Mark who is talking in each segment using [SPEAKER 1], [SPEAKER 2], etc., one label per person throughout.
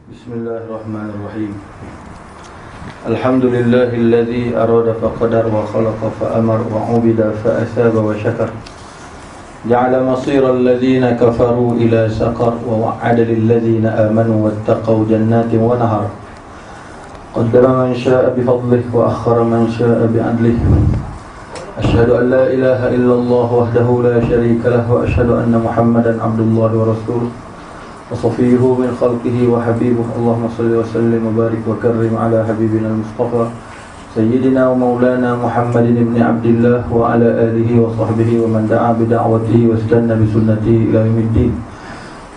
[SPEAKER 1] Bismillahirrahmanirrahim. Alhamdulillahilladzi arada faqadar wa khalaqa fa'amar wa 'ubida fa'asaba wa syakar. Ja'ala masiral ladzina kafaru ila saqar wa wa'ada lil ladzina amanu wattaqau jannatin wa nahar. Qaddama man syaa'a bi fadlihi wa akhkhara man syaa'a bi 'adlihi. Asyhadu an la ilaha illallah wahdahu la syarika lahu wa asyhadu anna Muhammadan 'abdullahi wa rasuluh. وصفيه من خلقه وحبيبه اللهم صل وسلم وبارك وكرم على حبيبنا المصطفى سيدنا ومولانا محمد بن عبد الله وعلى آله وصحبه ومن دعا بدعوته واستنى بسنته إلى يوم الدين.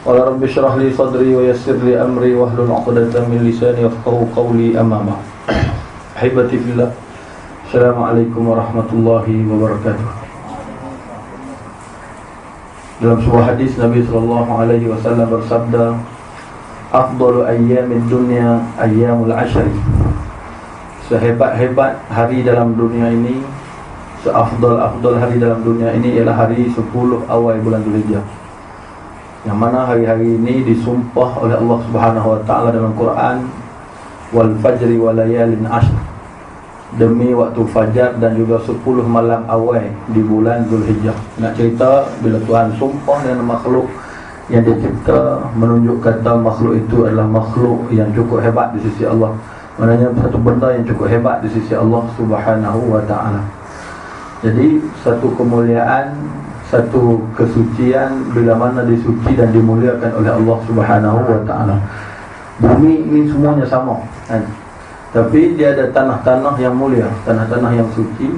[SPEAKER 1] قال رب اشرح لي صدري ويسر لي أمري واحلل عقدة من لساني يفقهوا قولي أما بعد. أحبتي في الله, السلام عليكم ورحمة الله وبركاته. Dalam sebuah hadis Nabi SAW bersabda, afdalu ayyamid dunya ayyamul ashri. Sehebat-hebat hari dalam dunia ini, seafdal hari dalam dunia ini ialah hari 10 awal bulan Dzulhijjah. Yang mana hari-hari ini disumpah oleh Allah Subhanahu wa taala dalam Quran, wal fajri wa layalin ashr, demi waktu fajar dan juga 10 malam awal di bulan Dzulhijjah. Nak cerita bila Tuhan sumpah dengan makhluk yang dicipta, menunjuk kata makhluk itu adalah makhluk yang cukup hebat di sisi Allah. Maknanya satu benda yang cukup hebat di sisi Allah Subhanahu wa taala. Jadi satu kemuliaan, satu kesucian bila mana disuci dan dimuliakan oleh Allah Subhanahu wa taala. Bumi ini semuanya sama, kan? Tapi dia ada tanah-tanah yang mulia, tanah-tanah yang suci.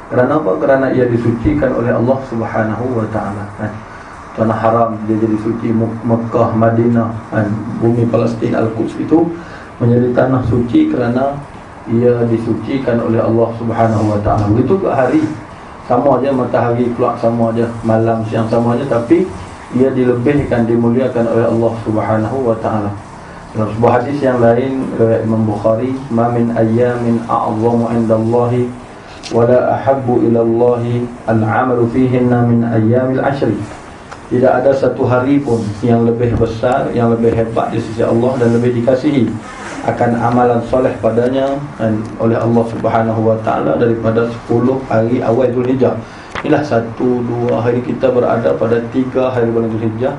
[SPEAKER 1] Kerana apa? Kerana ia disucikan oleh Allah Subhanahu wa taala. Tanah haram dia jadi suci, Mekah, Madinah, bumi Palestin, Al-Quds itu menjadi tanah suci kerana ia disucikan oleh Allah Subhanahu wa taala. Begitu juga hari, sama aja matahari keluar sama aja, malam siang sama aja, tapi ia dilebihkan, dimuliakan oleh Allah Subhanahu wa taala. Dalam sebuah hadis yang lain riwayat Imam Bukhari, "Ma min ayyamin a'zamu 'indallahi wa la ahabbu ila Allahi al-'amalu fihinna min ayyamil 'ashri." Tidak ada satu hari pun yang lebih besar, yang lebih hebat di sisi Allah dan lebih dikasihi akan amalan soleh padanya oleh Allah Subhanahu wa taala daripada 10 hari awal Dzulhijjah. Inilah 1-2 hari kita berada pada 3 hari bulan Dzulhijjah,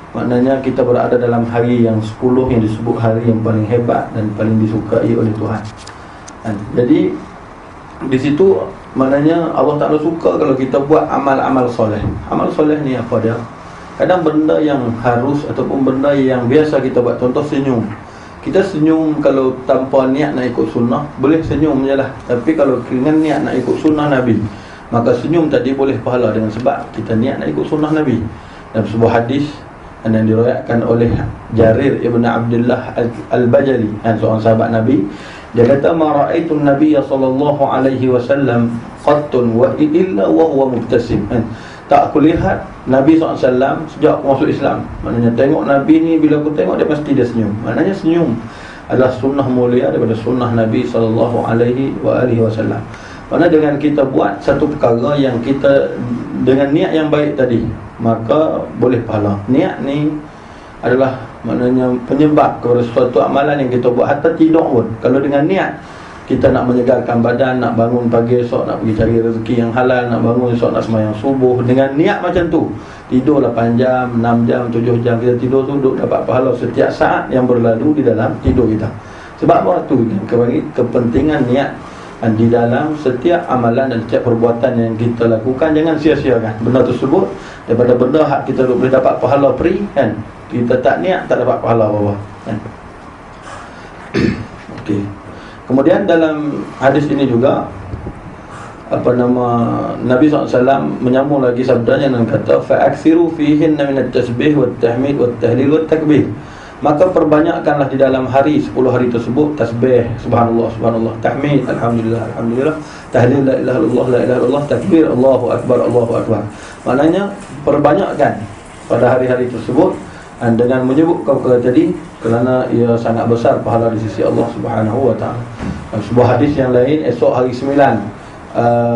[SPEAKER 1] maknanya kita berada dalam hari yang 10 yang disebut hari yang paling hebat dan paling disukai oleh Tuhan. Jadi di situ maknanya Allah Ta'ala suka kalau kita buat amal-amal soleh. Amal soleh ni apa dia? Kadang benda yang harus ataupun benda yang biasa kita buat. Contoh senyum. Kita senyum kalau tanpa niat nak ikut sunnah, boleh senyum je lah. Tapi kalau dengan niat nak ikut sunnah Nabi, maka senyum tadi boleh pahala dengan sebab kita niat nak ikut sunnah Nabi. Dalam sebuah hadis yang diriwayatkan oleh Jarir ibn Abdullah al-Bajali, seorang sahabat Nabi, dia kata, "Ma ra'aitu an-nabiyya sallallahu alaihi wasallam qattun wa illa wa huwa mubtasim." Tak aku lihat Nabi SAW sejak aku masuk Islam. Maknanya tengok Nabi ni, bila aku tengok dia pasti dia senyum. Maknanya senyum adalah sunnah mulia daripada sunnah Nabi sallallahu alaihi wasallam. Maknanya dengan kita buat satu perkara yang kita dengan niat yang baik tadi, maka boleh pahala. Niat ni adalah maknanya penyebab kepada suatu amalan yang kita buat. Hatta tidur pun, kalau dengan niat kita nak menyegarkan badan, nak bangun pagi esok, nak pergi cari rezeki yang halal, nak bangun esok nak sembahyang subuh, dengan niat macam tu, tidur 8 jam, 6 jam, 7 jam kita tidur tu, duk dapat pahala setiap saat yang berlalu di dalam tidur kita. Sebab apa tu? Kepentingan niat di dalam setiap amalan dan setiap perbuatan yang kita lakukan. Jangan sia-siakan benda tersebut. Daripada benda hak kita boleh dapat pahala free, kan? Kita tak niat tak dapat pahala apa-apa, kan? Okey. Kemudian dalam hadis ini juga Nabi SAW menyambung lagi sabdanya dengan kata, "Fa'aksiru fihinna minat tasbih wat tahmid wat tahlil wat takbir." Maka perbanyakkanlah di dalam hari 10 hari tersebut tasbih, subhanallah, subhanallah, tahmid, alhamdulillah, alhamdulillah, tahlil, la ilaha illallah, la ilaha illallah, takbir, Allahu akbar, Allahu akbar. Maknanya perbanyakkan pada hari-hari tersebut dengan menyebut perkara tadi, kerana ia sangat besar pahala di sisi Allah Subhanahu wa taala. Sebuah hadis yang lain, esok hari 9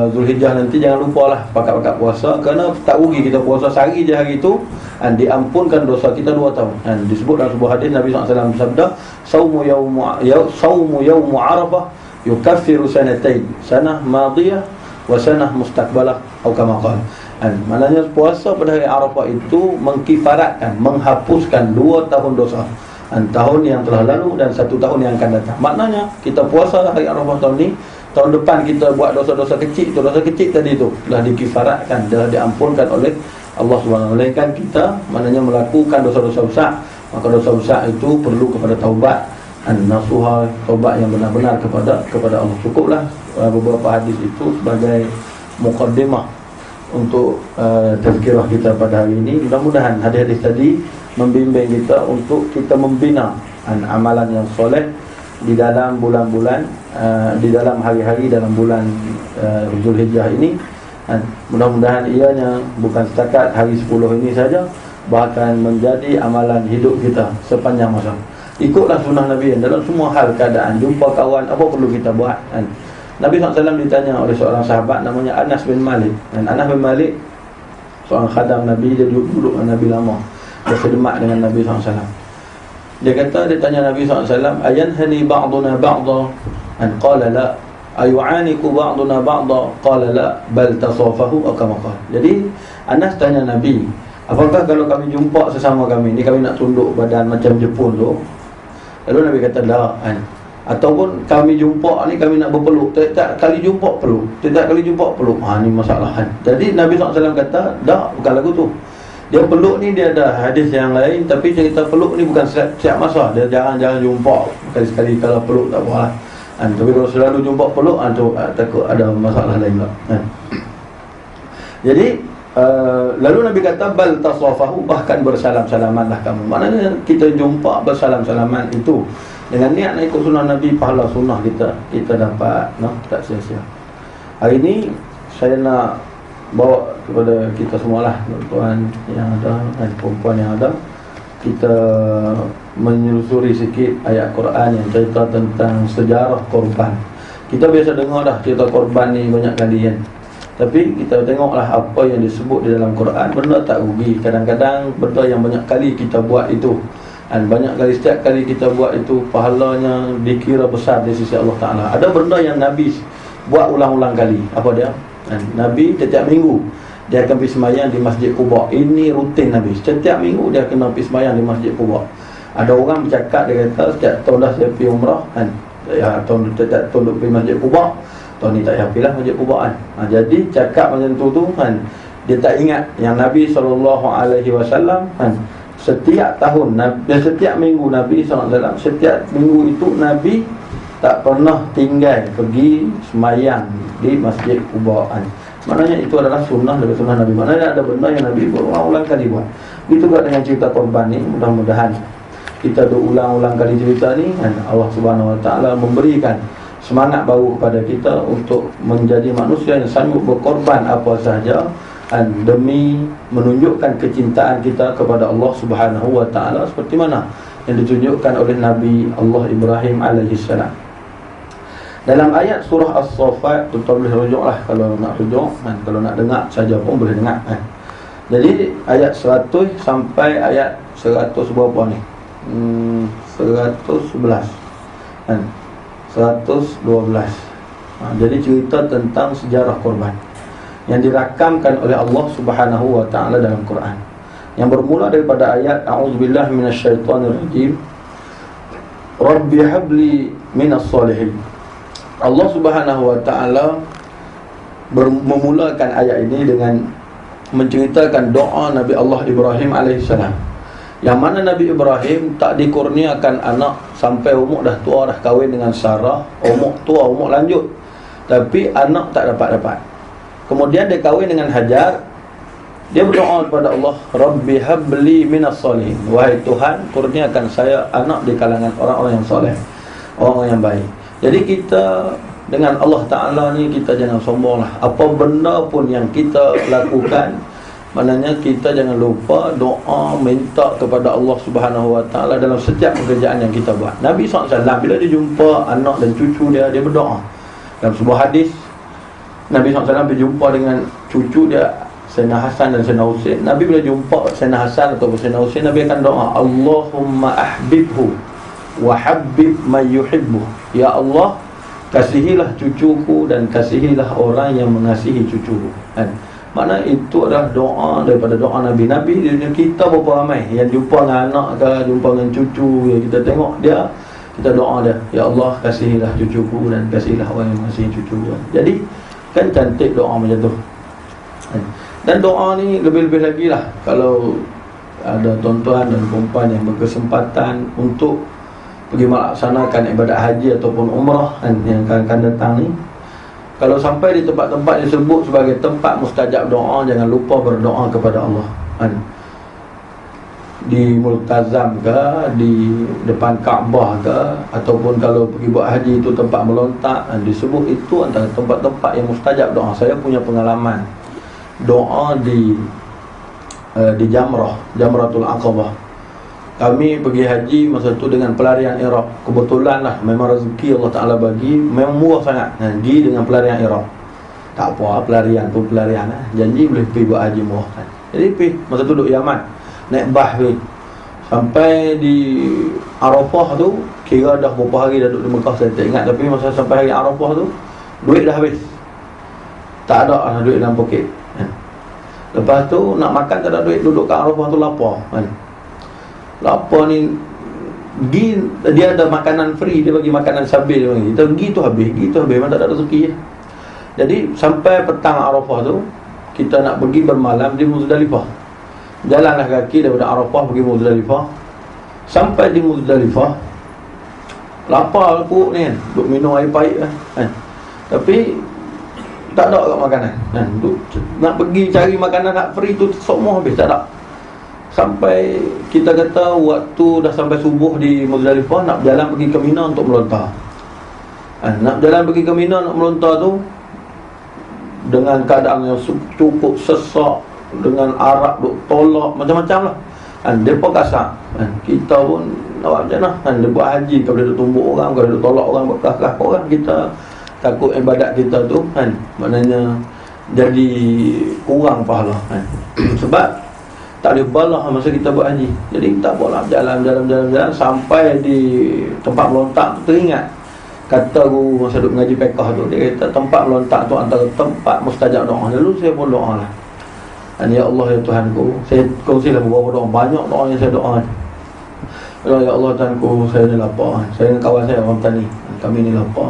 [SPEAKER 1] Zulhijjah nanti jangan lupalah pakat-pakat puasa, kerana tak rugi kita puasa sehari je hari itu, dan diampunkan dosa kita 2 tahun. Dan disebut dalam sebuah hadis Nabi SAW bersabda, saumu yaumu arafah yukaffiru sanatain, sanah madiyah wa sanah mustaqbalah, atau kama qala. Maknanya puasa pada hari Arafah itu mengkifaratkan, menghapuskan 2 tahun dosa, tahun yang telah lalu dan 1 tahun yang akan datang. Maknanya kita puasa hari Arafah tahun ni, tahun depan kita buat dosa-dosa kecil, itu dosa kecil tadi tu telah dikifaratkan, telah diampunkan oleh Allah Subhanahu wa taala. Melainkan kita maknanya melakukan dosa-dosa besar, maka dosa besar itu perlu kepada taubat, nasuha, taubat yang benar-benar kepada Allah. Cukuplah beberapa hadis itu sebagai mukaddimah untuk tazkirah kita pada hari ini. Mudah-mudahan hadis-hadis tadi membimbing kita untuk kita membina amalan yang soleh di dalam bulan-bulan, di dalam hari-hari dalam bulan Zulhijjah ini. Mudah-mudahan ianya bukan setakat hari 10 ini saja, bahkan menjadi amalan hidup kita sepanjang masa. Ikutlah sunnah Nabi dalam semua hal keadaan. Jumpa kawan, apa perlu kita buat? Nabi SAW ditanya oleh seorang sahabat namanya Anas bin Malik. Dan Anas bin Malik seorang khadam Nabi, dia duduk dengan Nabi lama, dia sedemak dengan Nabi SAW. Dia kata, dia tanya Nabi SAW, ayanhani ba'duna ba'da? Qala la. Ayu'aniku ba'duna ba'da? Qala la, bal tasafahu akama qala. Jadi Anas tanya Nabi, apakah kalau kami jumpa sesama kami ni, kami nak tunduk badan macam Jepun tu? Lalu Nabi kata, la. Ataupun kami jumpa ni, kami nak berpeluk, tiap kali jumpa peluk, tiap kali jumpa peluk. Ni masalah. Jadi Nabi SAW kata, dah, bukan lagu tu. Dia peluk ni, dia ada hadis yang lain, tapi cerita peluk ni bukan setiap masa. Dia jarang-jarang jumpa, sekali-sekali kalau peluk tak apa lah. Tapi kalau selalu jumpa peluk, takut ada masalah lain lah. Jadi lalu Nabi kata, bal tasafahu, bahkan bersalam-salamanlah kamu. Maknanya kita jumpa bersalam-salaman itu dengan niat nak ikut sunnah Nabi, pahala sunnah kita dapat, tak sia-sia. Hari ini saya nak bawa kepada kita semualah, tuan yang ada dan perempuan yang ada, kita menyusuri sikit ayat Quran yang cerita tentang sejarah korban. Kita biasa dengar dah cerita korban ni banyak kali kan, tapi kita tengoklah apa yang disebut di dalam Quran. Benda tak rugi. Kadang-kadang benda yang banyak kali kita buat itu, dan banyak kali, setiap kali kita buat itu, pahalanya dikira besar di sisi Allah Ta'ala. Ada benda yang Nabi buat ulang-ulang kali. Apa dia? Nabi setiap minggu dia akan pergi semayang di Masjid Quba. Ini rutin Nabi. Setiap minggu dia kena pergi semayang di Masjid Quba. Ada orang bercakap, dia kata, setiap tahun dah saya pergi umrah setiap tahun duduk pergi Masjid Quba, tahun ni tak pergi lah Masjid Quba jadi cakap macam tu dia tak ingat yang Nabi SAW setiap tahun, setiap minggu Nabi SAW, setiap minggu itu Nabi tak pernah tinggal pergi semayang di Masjid Quba. Maknanya itu adalah sunnah dari sunnah Nabi. Maknanya ada benda yang Nabi berulang-ulang kali buat. Begitu juga dengan cerita korban ni. Mudah-mudahan kita berulang-ulang kali cerita ni, dan Allah Subhanahu wa taala memberikan semangat baru kepada kita untuk menjadi manusia yang sanggup berkorban apa sahaja, dan demi menunjukkan kecintaan kita kepada Allah Subhanahu wa taala seperti mana yang ditunjukkan oleh Nabi Allah Ibrahim alaihi salam. Dalam ayat surah As-Saffat, tuan-tuan boleh rujuklah kalau nak rujuk, dan kalau nak dengar saja pun boleh dengar. Jadi ayat 100 sampai ayat 100 berapa ni? 111 kan? 112. Jadi cerita tentang sejarah korban yang dirakamkan oleh Allah Subhanahu wa taala dalam Quran, yang bermula daripada ayat a'udzubillahi minasyaitonirrajim, rabbi habli minas solihin. Allah Subhanahu wa taala memulakan ayat ini dengan menceritakan doa Nabi Allah Ibrahim alaihissalam, yang mana Nabi Ibrahim tak dikurniakan anak sampai umur dah tua, dah kahwin dengan Sarah, umur tua, umur lanjut, tapi anak tak dapat. Kemudian dia kahwin dengan Hajar. Dia berdoa kepada Allah, rabbi habli minas solihin, wahai Tuhan, kurniakan saya anak di kalangan orang-orang yang soleh, orang-orang yang baik. Jadi kita dengan Allah Ta'ala ni, kita jangan sombong lah. Apa benda pun yang kita lakukan, maknanya kita jangan lupa doa, minta kepada Allah Subhanahu wa taala dalam setiap pekerjaan yang kita buat. Nabi SAW bila dia jumpa anak dan cucu dia berdoa. Dalam sebuah hadis, Nabi SAW berjumpa dengan cucu dia Sayyidina Hasan dan Sayyidina Husain. Nabi bila jumpa Sayyidina Hasan atau Sayyidina Husain, Nabi akan doa, Allahumma ahbibhu wa habbib man yuhibbu. Ya Allah, kasihilah cucuku dan kasihilah orang yang mengasihi cucuku. Kan? Makna itu adalah doa daripada doa Nabi. Nabi kita berapa ramai yang jumpa dengan anak ke, jumpa dengan cucu, yang kita tengok dia, kita doa dia, ya Allah kasihilah cucuku dan kasihilah orang yang mengasihi cucuku. Jadi kan cantik doa macam tu. Dan doa ni lebih-lebih lagi lah, kalau ada tuan-tuan dan perempuan yang berkesempatan untuk pergi melaksanakan ibadat haji ataupun umrah kan, yang akan datang ni, kalau sampai di tempat-tempat disebut sebagai tempat mustajab doa, jangan lupa berdoa kepada Allah kan. Di Multazam ke, di depan Kaabah ke, ataupun kalau pergi buat haji itu tempat melontak kan, disebut itu antara tempat-tempat yang mustajab doa. Saya punya pengalaman doa di Jamratul Aqabah. Kami pergi haji masa tu dengan pelarian Iraq. Kebetulan lah, memang rezeki Allah Ta'ala bagi, memang murah sangat haji dengan pelarian Iraq. Tak apa, pelarian tu pelarian lah. Janji boleh pergi buat haji murah kan. Jadi pergi, masa tu duduk Yaman, naik bah pergi. Sampai di Arafah tu, kira dah berapa hari dah duduk di Mekah, saya tak ingat. Tapi masa sampai hari Arafah tu, duit dah habis. Tak ada lah duit dalam poket kan. Lepas tu nak makan tak ada duit, duduk kat Arafah tu lapar kan. Lapar ni, dia ada makanan free, dia bagi makanan sabil dia bagi. Kita pergi tu habis, memang tak ada rezeki je. Jadi sampai petang Arafah tu, kita nak pergi bermalam di Muzdalifah. Jalanlah kaki daripada Arafah pergi Muzdalifah. Sampai di Muzdalifah, lapar perut ni kan, duk minum air pahit kan. Tapi tak ada kat makanan kan. Nak pergi cari makanan nak free tu semua habis, tak ada. Sampai kita kata waktu dah sampai subuh di Muzdalifah, nak berjalan pergi ke Mina untuk melontar. Nak berjalan pergi ke Mina nak melontar tu, dengan keadaan yang cukup sesak, dengan arak duk tolak, macam-macam lah. Mereka kasar. Kita pun nak macam mana? Dia buat haji, kalau dia duk tumbuk orang, kalau dia duk tolak orang, bekas-bekas orang, kita takut ibadat kita tu kan, maknanya jadi kurang pahala kan. Sebab tak boleh balah masa kita buat haji. Jadi tak apalah, jalan sampai di tempat melontak tu, teringat kata guru masa duk mengaji fiqh tu, dia kata tempat melontak tu antara tempat mustajab doa. Lalu saya pun doa lah, ya Allah ya Tuhanku, saya kongsilah beberapa doa, banyak doa yang saya doa. Ya Allah Tuhanku, saya ni lapar, saya dengan kawan saya orang petani, kami ni lapar.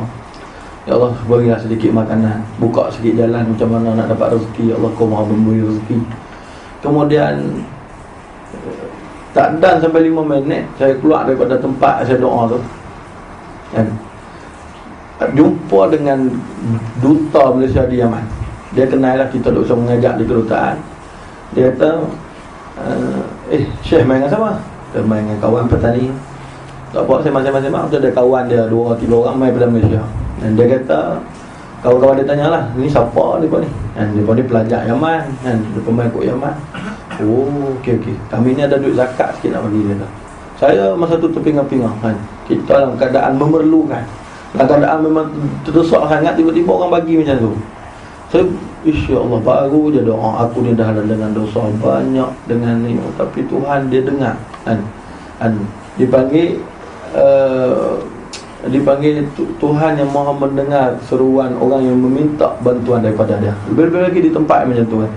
[SPEAKER 1] Ya Allah, berilah sedikit makanan, buka sikit jalan macam mana nak dapat rezeki. Ya Allah, Kau Maha memberi rezeki. Kemudian tak dan sampai 5 minit, saya keluar daripada tempat saya doa tu kan, jumpa dengan duta Malaysia di Yaman. Dia kenal lah, kita duk sama mengajak di kedutaan. Dia kata, Syekh main dengan siapa? Dia main dengan kawan petani. Tak apa, saya masing-masing ada kawan dia 2-3 orang main pada Malaysia. Dan dia kata, kawan-kawan dia tanyalah, ni siapa ni ni? Dan dia ni pelajar Yaman kan, dia pemain ikut Yaman. Oh, okey. Kami ni ada duit zakat sikit nak bagi dia tu. Saya masa tu terpingang-pingang kan. Kita dalam keadaan memerlukan, dalam keadaan memang terdesak sangat, tiba-tiba orang bagi macam tu. Saya, insya-Allah, baru je doa, aku ni dah ada dengan dosa banyak, dengan ni, tapi Tuhan dia dengar kan. Dipanggil Tuhan yang Maha mendengar seruan orang yang meminta bantuan daripada dia. Lebih-lebih lagi di tempat macam tu kan.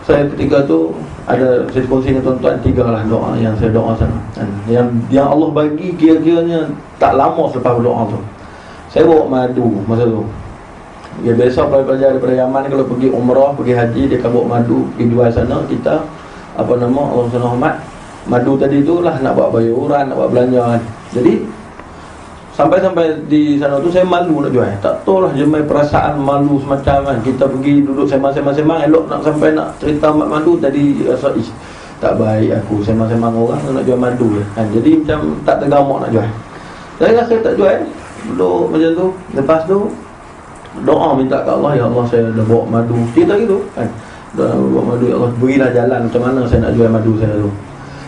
[SPEAKER 1] Saya ketika tu ada, saya kongsi dengan tuan-tuan 3 lah doa yang saya doa sana. Yang Allah bagi kira-kiranya tak lama selepas berdoa tu. Saya bawa madu masa tu. Ya, biasa pelajar daripada Yaman kalau pergi umrah, pergi haji, dia akan bawa madu pergi jual sana. Kita Allah SWT, madu tadi tu lah nak buat bayuran, nak buat belanja kan. Jadi sampai di sana tu saya malu nak jual. Tak tahu lah, jemai perasaan malu semacam kan. Kita pergi duduk sembang-sembang, elok nak sampai nak cerita madu, tadi rasa tak baik aku sembang-sembang orang nak jual madu kan. Jadi macam tak tergamak nak jual. Saya rasa tak jual, duduk macam tu. Lepas tu doa minta ke Allah, ya Allah saya dah bawa madu, cerita gitu kan, dah bawa madu, ya Allah berilah jalan macam mana saya nak jual madu saya tu.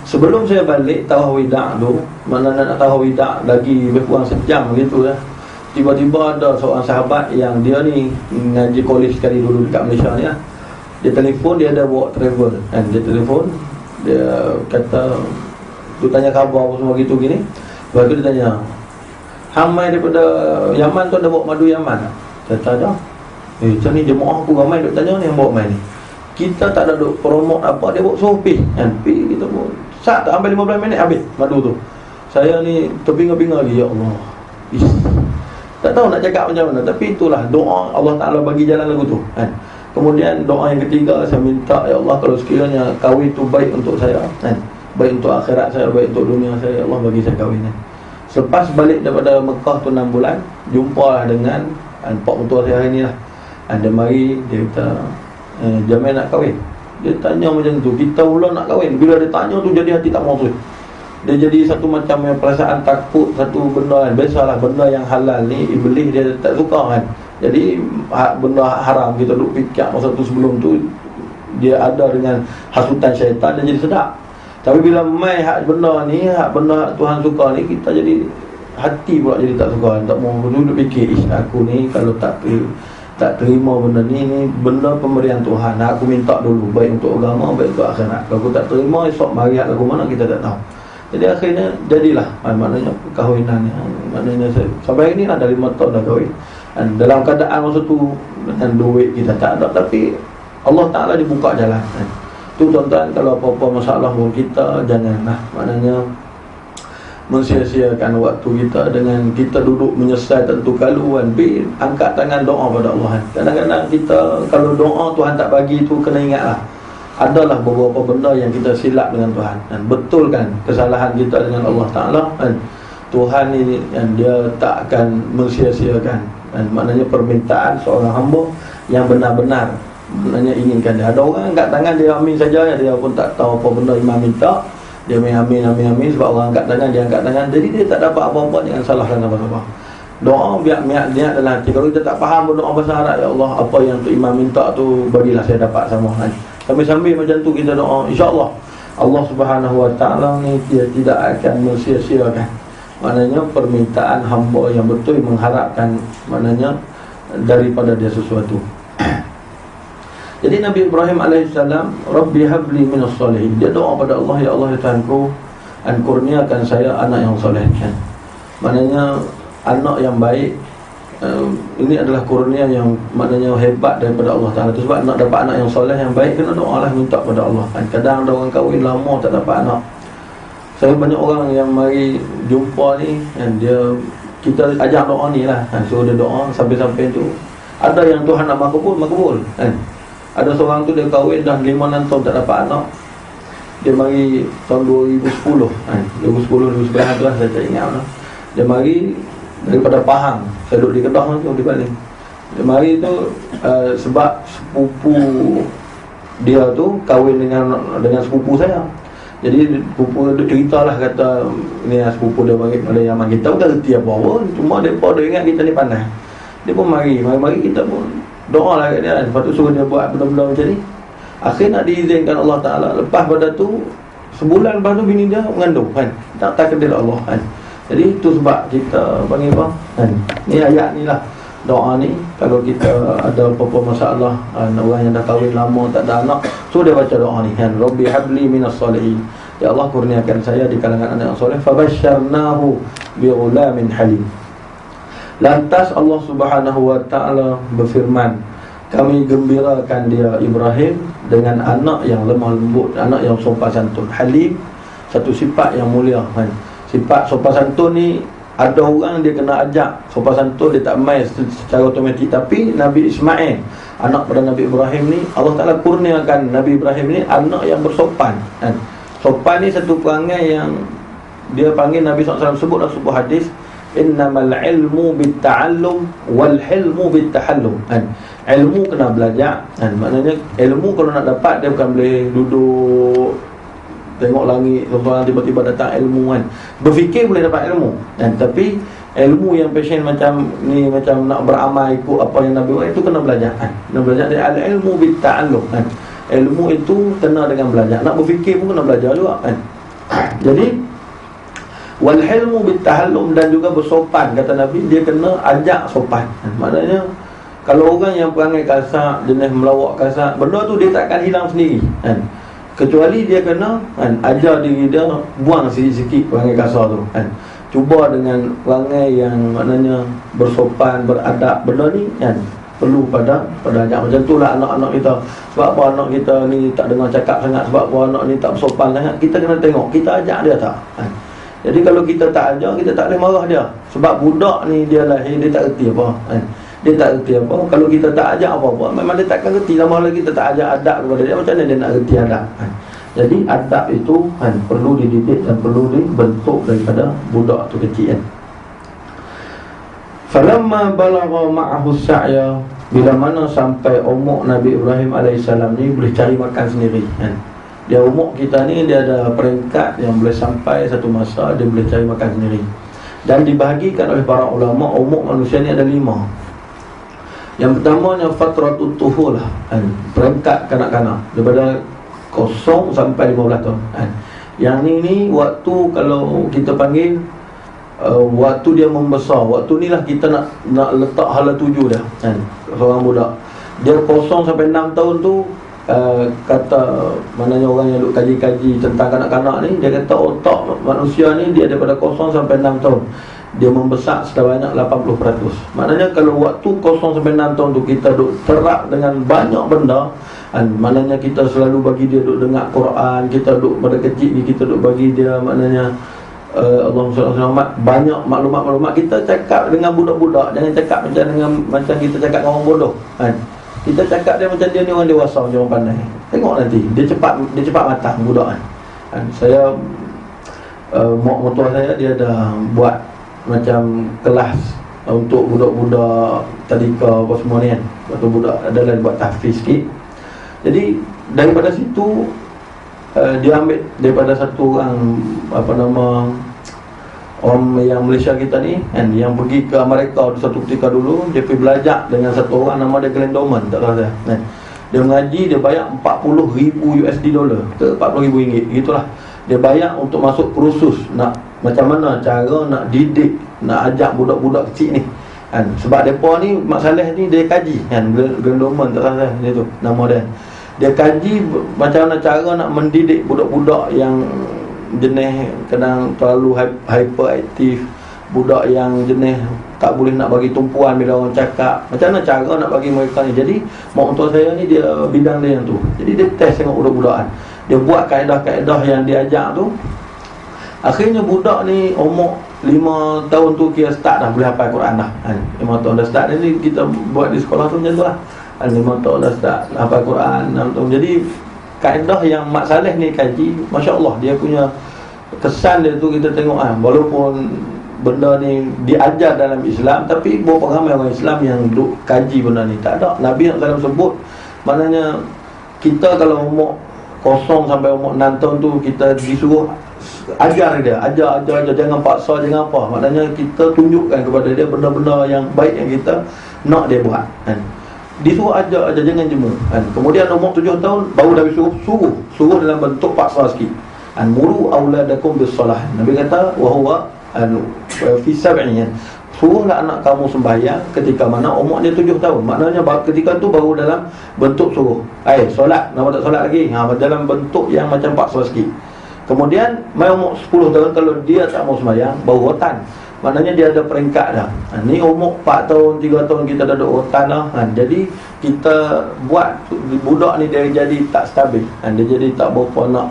[SPEAKER 1] Sebelum saya balik tawaf wida' tu, mana nak tawaf wida' lagi lebih kurang sejam gitu lah. tiba-tiba ada seorang sahabat yang dia ni ngaji college sekali dulu dekat Malaysia ni lah. Dia telefon, dia ada bawa travel kan. Dia telefon, dia kata, tu tanya khabar apa semua gitu gini. Lepas tu dia tanya, hamai daripada Yaman tu ada bawa madu Yaman? Kata ada. Macam ni jemaah aku ramai duk tanya ni yang bawa mai ni. Kita tak ada duk promote apa, dia bawa suruh pergi kan. Pergi kita pun sat tak sampai 15 minit habis madu tu. Saya ni terbinga-binga lagi, ya Allah. Tak tahu nak cakap macam mana. Tapi itulah doa Allah Ta'ala bagi jalan lagu tu kan. Kemudian doa yang ketiga, saya minta, ya Allah, kalau sekiranya kahwin tu baik untuk saya kan, baik untuk akhirat saya, baik untuk dunia saya, ya Allah bagi saya kahwin kan. Selepas balik daripada Mekah tu 6 bulan, jumpalah dengan pak mentua saya hari ni lah. Dia mari, dia kata, Jamil nak kahwin. Dia tanya macam tu, kita pula nak kahwin. Bila dia tanya tu jadi hati tak mau tu. Dia jadi satu macam yang perasaan takut, satu benda kan. Biasalah benda yang halal ni iblis dia tak suka kan. Jadi benda haram kita duk fikir masa tu, sebelum tu dia ada dengan hasutan syaitan, dia jadi sedap. Tapi bila mai hak benda ni, hak benda Tuhan suka ni, kita jadi hati pula jadi tak suka. Tak mau duduk fikir, aku ni kalau tak terima benda ni benda pemberian Tuhan. Aku minta dulu baik untuk agama, baik untuk akhirat. Kalau aku tak terima, esok mari lagu mana kita tak tahu. Jadi akhirnya jadilah maknanya perkahwinan. Maknanya sampai hari ni dah 5 tahun dah kahwin. Dan dalam keadaan masa tu dengan duit kita tak ada, tapi Allah Ta'ala dibuka jalan kan. Tu tuan-tuan, kalau apa-apa masalah pun kita janganlah maknanya mensia-siakan waktu kita dengan kita duduk menyesal tentu kalau kan. Angkat tangan doa pada Allah kan. Kadang-kadang kita kalau doa Tuhan tak bagi tu, kena ingatlah adalah beberapa benda yang kita silap dengan Tuhan, dan betulkan kesalahan kita dengan Allah Ta'ala kan. Tuhan ini yang dia tak akan mensia-siakan, dan maknanya permintaan seorang hamba yang benar-benar maknanya inginkan dia. Ada orang angkat tangan dia amin saja, dia pun tak tahu apa benda imam minta, dia main amin sebab orang angkat tangan, dia angkat tangan, jadi dia tak dapat apa-apa, jangan salahkan apa-apa. Doa biar niat dalam hati. Kalau kita tak faham doa bahasa Arab, ya Allah apa yang tu imam minta tu bagilah saya dapat sama kan. Sambil-sambil macam tu kita doa, insya-Allah Allah Subhanahu Wa Ta'ala ni dia tidak akan mensia-siakan maknanya permintaan hamba yang betul mengharapkan maknanya daripada dia sesuatu. Jadi Nabi Ibrahim alaihissalam, Rabbi habli minas salihin, dia doa pada Allah, ya Allah ya Tuhanku, kurniakan saya anak yang soleh kan. Maknanya anak yang baik. Ini adalah kurnia yang maknanya hebat daripada Allah Ta'ala. Itu sebab nak dapat anak yang soleh, yang baik, kena doa lah, minta pada Allah kan. Kadang ada orang kahwin lama tak dapat anak. Saya banyak orang yang mari jumpa ni kan, kita ajak doa ni lah kan, suruh dia doa sampai-sampai tu. Ada yang Tuhan nak makbul kan. Ada seorang tu dia kahwin dah 5-6 tahun tak dapat anak. Dia mari tahun 2010 kan, 2010-2011 tu lah, saya tak ingat lah. Dia mari daripada Pahang, saya duduk di Kedah tu, di Baling. Dia mari tu sebab sepupu dia tu kahwin dengan sepupu saya. Jadi sepupu dia ceritalah, kata ni sepupu dia bagi pada Yaman. Kita pun tak reti apa-apa, cuma depa dia ingat kita ni pandai. Dia pun mari kita pun doa lah kat dia. Lepas tu suruh dia buat benda-benda macam ni. Akhir nak diizinkan Allah Ta'ala. Lepas pada tu, sebulan lepas tu bini dia mengandung kan. Tak takdir Allah kan. Jadi itu sebab kita panggil apa kan? Ni ayat ni lah, doa ni. Kalau kita ada apa-apa masalah, orang yang dah kahwin lama tak ada anak, so dia baca doa ni kan, Rabbi habli minas salihin, ya Allah kurniakan saya di kalangan anak yang soleh. Fabasyarnahu bighulamin halim. Lantas Allah Subhanahu Wa Ta'ala berfirman, kami gembirakan dia Ibrahim dengan anak yang lemah lembut, anak yang sopan santun. Halim, satu sifat yang mulia kan. Sifat sopan santun ni, ada orang dia kena ajak sopan santun, dia tak main secara otomatik. Tapi Nabi Ismail, anak pada Nabi Ibrahim ni, Allah Ta'ala kurniakan Nabi Ibrahim ni anak yang bersopan kan. Sopan ni satu perangai yang dia panggil, Nabi SAW sebut dalam sebuah hadis, innamal ilmu bitta'allum wal hilmu bittahallum kan. Ilmu kena belajar kan. Maknanya ilmu kalau nak dapat, dia bukan boleh duduk tengok langit, tuan-tuan tiba-tiba datang ilmu kan. Berfikir boleh dapat ilmu kan, tapi ilmu yang passion macam ni, macam nak beramal ikut apa yang Nabi buat, itu kena belajar kan. Kena belajar dari al-ilmu bitta'allum kan. Ilmu itu kena dengan belajar. Nak berfikir pun kena belajar juga kan. Jadi Wal hilmu bitahallum, dan juga bersopan. Kata Nabi, dia kena ajak sopan. Maknanya kalau orang yang perangai kasar, jenis melawak kasar, benda tu dia takkan hilang sendiri kan? Kecuali dia kena ajar diri dia buang sikit-sikit perangai kasar tu kan? Cuba dengan perangai yang maknanya bersopan, beradab. Benda ni kan perlu pada ajak. Macam tu lah anak-anak kita. Sebab apa anak kita ni tak dengar cakap sangat, sebab apa anak ni tak bersopan sangat, kita kena tengok kita ajak dia tak kan? Jadi kalau kita tak ajar, kita tak boleh marah dia. Sebab budak ni dia lahir, dia tak reti apa kan? Dia tak reti apa. Kalau kita tak ajak apa-apa, memang dia takkan reti. Lama lagi kita tak ajak adab kepada dia, macam mana dia nak reti adab kan? Jadi adab itu kan perlu dididik dan perlu dibentuk daripada budak tu kecil kan. Falamma balagha ma'ahu sa'ya, bila mana sampai umur Nabi Ibrahim AS ni boleh cari makan sendiri kan? Dia umur kita ni, dia ada peringkat yang boleh sampai satu masa dia boleh cari makan sendiri. Dan dibahagikan oleh para ulama, umur manusia ni ada 5. Yang pertamanya fatratut tuhulah kan? Peringkat kanak-kanak daripada 0 sampai 15 tahun kan? Yang ni waktu kalau kita panggil waktu dia membesar. Waktu ni lah kita nak letak hala tuju dia kan? Seorang budak dia 0 sampai 6 tahun tu, kata maknanya orang yang duk kaji-kaji tentang kanak-kanak ni, dia kata otak manusia ni dia daripada 0 sampai 6 tahun dia membesar sebanyak 80%. Maknanya kalau waktu 0 sampai 6 tahun tu kita duk terap dengan banyak benda kan, maknanya kita selalu bagi dia duk dengar Quran, kita duk pada kecil ni kita duk bagi dia maknanya Allahumma banyak maklumat-maklumat. Kita cakap dengan budak-budak, jangan cakap macam kita cakap dengan orang bodoh kan. Kita cakap dia macam dia ni orang dewasa, macam orang pandai. Tengok nanti dia cepat matang budak kan. Saya mak mertua saya dia dah buat macam kelas untuk budak-budak tadika apa semua ni kan. Waktu budak adalah buat tahfiz sikit. Jadi daripada situ dia ambil daripada satu orang orang yang Malaysia kita ni kan, yang pergi ke Amerika satu ketika dulu, dia pergi belajar dengan satu orang nama dia Glenn Dorman, tak tahu saya kan. Dia mengaji, dia bayar 40,000 USD dolar ke 40,000 ringgit gitulah. Dia bayar untuk masuk kursus nak macam mana cara nak didik, nak ajak budak-budak kecil ni kan. Sebab depa ni Mak Saleh ni dia kaji kan, Glenn Dorman tak tahu saya dia tu nama dia. Dia kaji macam mana cara nak mendidik budak-budak yang jenis kadang terlalu hyperaktif, budak yang jenis tak boleh nak bagi tumpuan bila orang cakap. Macam mana cara nak bagi mereka ni. Jadi mak mentua saya ni dia bidang dia yang tu. Jadi dia test tengok budak-budak kan. Dia buat kaedah-kaedah yang diajar tu. Akhirnya budak ni umur 5 tahun tu kira start dah boleh hafal Quran dah kan. 5 tahun dah start. Jadi kita buat di sekolah tu macam tu lah 5 tahun dah start hafal Quran 6 tahun. Jadi kaedah yang Mak Saleh ni kaji, Masya Allah dia punya kesan dia tu kita tengok walaupun benda ni diajar dalam Islam, tapi berapa ramai orang Islam yang duk kaji benda ni. Tak ada. Nabi SAW sebut, maknanya kita kalau umur 0 sampai umur 6 tahun tu kita disuruh ajar dia, ajar jangan paksa, jangan apa. Maknanya kita tunjukkan kepada dia benda-benda yang baik yang kita nak dia buat kan. Disuruh ajar jangan jemu kan. Kemudian umur 7 tahun baru dah suruh dalam bentuk paksa sikit kan. Muru auladakum bis-solah. Nabi kata wa huwa fi sab'in. Suruhlah anak kamu sembahyang ketika mana umur dia 7 tahun. Maknanya ketika tu baru dalam bentuk suruh. Solat, nama tak solat lagi. Dalam bentuk yang macam paksa sikit. Kemudian mai umur 10 tahun kalau dia tak mau sembahyang baru rotan. Maknanya dia ada peringkat dah. Ni umur 4 tahun, 3 tahun kita dah duduk rotan dah kan. Jadi kita buat budak ni dia jadi tak stabil kan. Dia jadi tak berapa nak.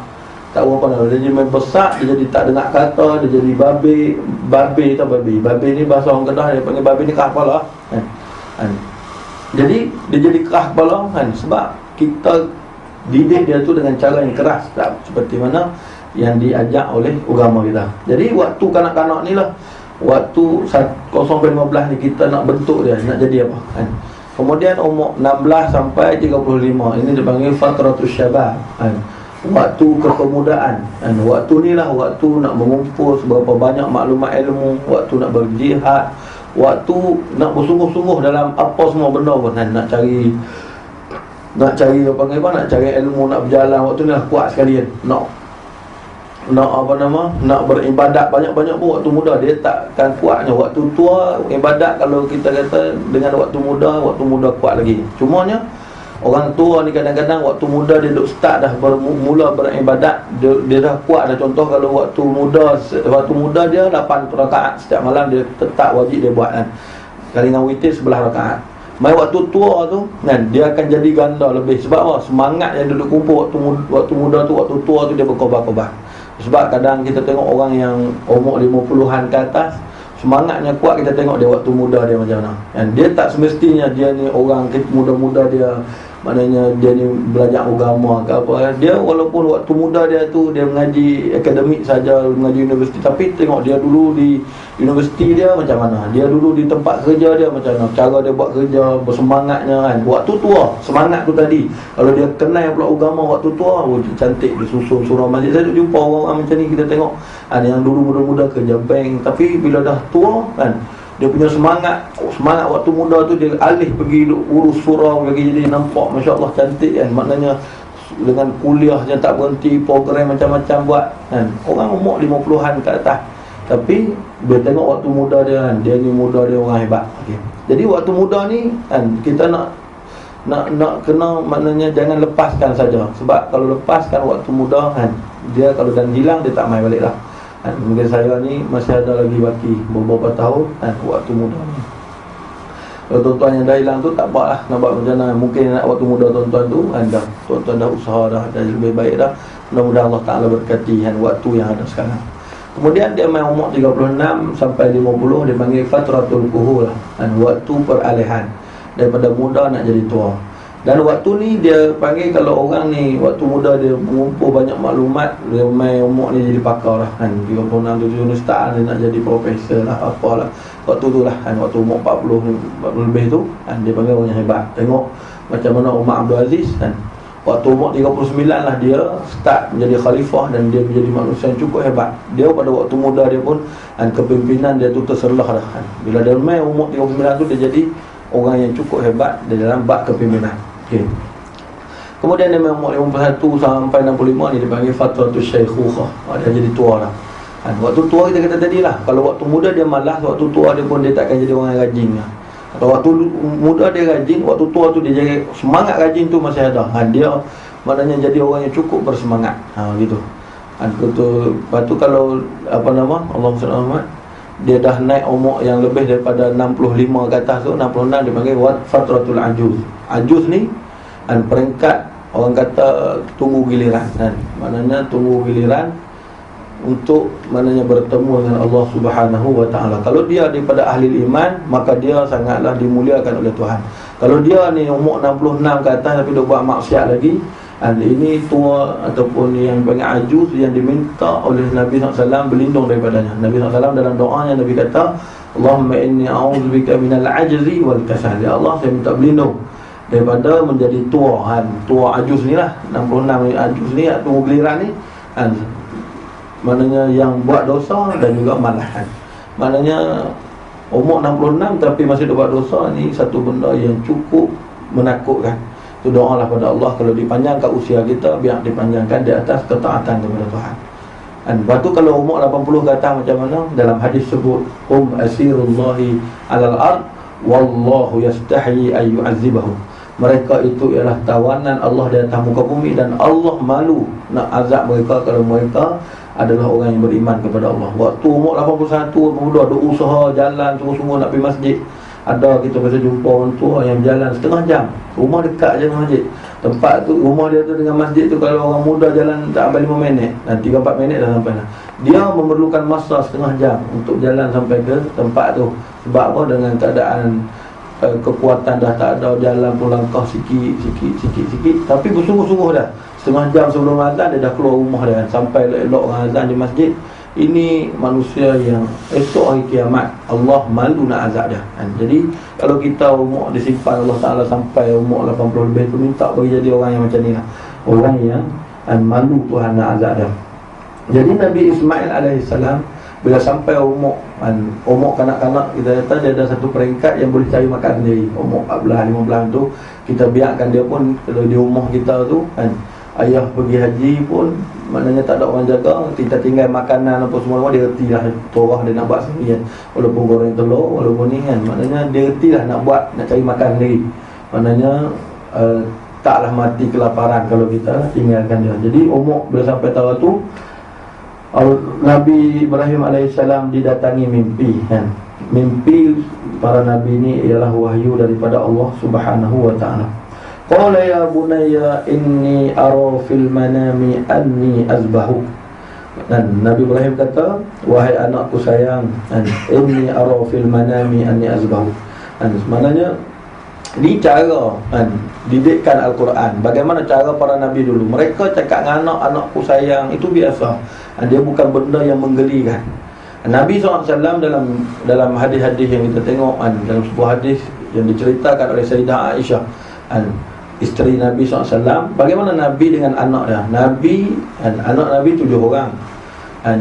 [SPEAKER 1] Dia jadi main besar, dia jadi tak dengar kata, dia jadi babi ni bahasa orang Kedah dia panggil babi ni kerah kepala kan. Jadi dia jadi kerah kepala kan. Sebab kita didik dia tu dengan cara yang keras tak seperti mana yang diajak oleh agama kita. Jadi waktu kanak-kanak ni lah, waktu 0-15 ni kita nak bentuk dia, nak jadi apa kan. Kemudian umur 16 sampai 35 ini dipanggil fatratus syabab kan. Waktu kepemudaan kan. Waktu ni lah waktu nak mengumpul seberapa banyak maklumat ilmu, waktu nak berjihad, waktu nak bersungguh-sungguh dalam apa semua benda pun kan. Nak cari nak cari ilmu, nak berjalan. Waktu ni lah kuat sekali kan. nak beribadat banyak-banyak pun waktu muda dia takkan kuatnya. Waktu tua ibadat, kalau kita kata dengan waktu muda kuat lagi. Cumanya orang tua ni kadang-kadang waktu muda dia duk start dah mula beribadat, dia dah kuat dah. Contoh kalau waktu muda dia 8 rakaat setiap malam dia tetap wajib dia buat kan. Kali dengan witir 11 rakaat. Mai waktu tua tu kan dia akan jadi ganda lebih. Sebab apa? Semangat yang duduk kumpul waktu muda tu, waktu tua tu dia berkobar-kobar. Sebab kadang kita tengok orang yang umur 50-an ke atas, semangatnya kuat, kita tengok dia waktu muda dia macam mana. Dan dia tak semestinya dia ni orang muda-muda dia, maknanya dia ni belajar agama ke apa. Dia walaupun waktu muda dia tu dia mengaji akademik saja, mengaji universiti, tapi tengok dia dulu di universiti dia macam mana, dia dulu di tempat kerja dia macam mana, cara dia buat kerja, bersemangatnya kan. Waktu tua, semangat tu tadi. Kalau dia kenal pula agama waktu tua, cantik, dia susun surau masjid. Saya jumpa orang macam ni, kita tengok yang dulu muda-muda kerja bank, tapi bila dah tua kan, dia punya semangat waktu muda tu dia alih pergi urus surau lagi, jadi nampak Masya Allah cantik kan. Maknanya dengan kuliah je tak berhenti, program macam-macam buat kan. Orang umur 50-an ke atas, tapi dia tengok waktu muda dia kan, dia ni muda dia orang hebat. Okay. Jadi waktu muda ni kan, kita nak kena, maknanya jangan lepaskan saja. Sebab kalau lepaskan waktu muda kan, dia kalau dah hilang dia tak mai balik lah. Mungkin saya ni masih ada lagi baki beberapa tahun waktu muda ni. Kalau tuan-tuan yang dah hilang tu tak apa lah, nak buat macam mana. Mungkin nak waktu muda tuan-tuan tu dah, tuan-tuan dah usaha dah lebih baik dah. Mudah-mudahan Allah Ta'ala berkati waktu yang ada sekarang. Kemudian dia main umur 36 sampai 50, dia panggil fatratul kuhul, waktu peralihan daripada muda nak jadi tua. Dan waktu ni dia panggil, kalau orang ni waktu muda dia mengumpul banyak maklumat, dia main umur ni jadi pakar lah kan, 36, 37 start dia nak jadi profesor lah, apalah. Waktu tu lah kan, waktu umur 40 lebih tu kan, dia panggil orang yang hebat. Tengok macam mana Umar Abdul Aziz kan, waktu umur 39 lah dia start menjadi khalifah, dan dia menjadi manusia yang cukup hebat. Dia pada waktu muda dia pun kepimpinan dia tu terserlah dah kan. Bila dia main umur 39 tu, dia jadi orang yang cukup hebat di dalam bab kepimpinan. Okay. Kemudian dia umur 51 sampai 65 ni dipanggil fatratul syaikhukhah. Dia jadi tua dah. Waktu tua kita kata tadi lah, kalau waktu muda dia malas, waktu tua dia pun dia takkan jadi orang yang rajin lah. Kalau waktu muda dia rajin, waktu tua tu dia jadi semangat rajin tu masih ada. Dia maknanya jadi orang yang cukup bersemangat. Gitu. Lepas tu kalau Allah SWT, dia dah naik umur yang lebih daripada 65 ke atas tu, 66, dia panggil fatratul ajuz. Ajuz ni peringkat orang kata tunggu giliran kan. Maknanya tunggu giliran untuk bertemu dengan Allah Subhanahu wa taala. Kalau dia daripada ahli iman, maka dia sangatlah dimuliakan oleh Tuhan. Kalau dia ni umur 66 ke atas tapi dia buat maksiat lagi, ini tua ataupun yang panggil ajuz, yang diminta oleh Nabi SAW berlindung daripadanya. Nabi SAW dalam doanya Nabi kata, Allahumma inni a'udzubika minal ajzi wal kasal. Ya Allah, saya minta berlindung daripada menjadi tua tua ajuz ni lah. 66 ni ajuz ni, tunggu giliran ni maknanya yang buat dosa dan juga malas Maknanya umur 66 tapi masih buat dosa ni satu benda yang cukup menakutkan. Itu doalah pada Allah, kalau dipanjangkan usia kita, biar dipanjangkan di atas ketaatan kepada Tuhan. Lepas tu kalau umur 80 ke atas macam mana? Dalam hadis sebut, asirullahi alal ard wallahu yastahi ayyu'azibahum. Mereka itu ialah tawanan Allah di atas muka bumi, dan Allah malu nak azab mereka kalau mereka adalah orang yang beriman kepada Allah. Waktu umur 81, 82 ada usaha jalan sungguh-sungguh nak pergi masjid. Ada kita biasa jumpa orang tua yang berjalan setengah jam, rumah dekat je dengan masjid. Tempat tu, rumah dia tu dengan masjid tu, kalau orang muda jalan tak sampai 5 minit, dan 3-4 minit dah sampai dah. Dia memerlukan masa setengah jam untuk jalan sampai ke tempat tu. Sebab apa? Dengan keadaan kekuatan dah tak ada, jalan pun langkah sikit, tapi bersungguh-sungguh dah. Setengah jam sebelum azan dia dah keluar rumah dia sampai elok dengan azan di masjid. Ini manusia yang esok hari kiamat Allah malu nak azab dia Jadi kalau kita umur disimpan Allah Ta'ala sampai umur 80 lebih tu, minta bagi jadi orang yang macam ni lah, orang yang malu Tuhan nak azab dia. Jadi Nabi Ismail AS bila sampai umur kanak-kanak, kita kata dia ada satu peringkat yang boleh cari makan sendiri. Umur 14, 15 tu kita biarkan dia pun, kalau di rumah kita tu ayah pergi haji pun maknanya tak ada orang jaga, kita tinggal makanan apa semua dia reti lah torah dia nak buat sendiri kan. Walaupun goreng telur, walaupun ni kan, maknanya dia reti lah nak buat, nak cari makan sendiri. Maknanya taklah mati kelaparan kalau kita tinggalkan dia. Jadi umur bila sampai tahun tu Nabi Ibrahim AS didatangi mimpi kan. Mimpi para nabi ni ialah wahyu daripada Allah Subhanahu wa taala. Qala ya bunayya inni ara fil manami anni azbahu. Dan Nabi Ibrahim kata, wahai anakku sayang, inni ara fil manami anni azbahu. Dan sebenarnya ni cara didikkan Al-Quran. Bagaimana cara para nabi dulu? Mereka cakap dengan anak-anakku sayang, itu biasa. Dia bukan benda yang menggelikan. Nabi SAW dalam hadis-hadis yang kita tengok dalam sebuah hadis yang diceritakan oleh Sayyidah Aisyah, isteri Nabi SAW, bagaimana Nabi dengan anak dia. Anak Nabi 7 orang,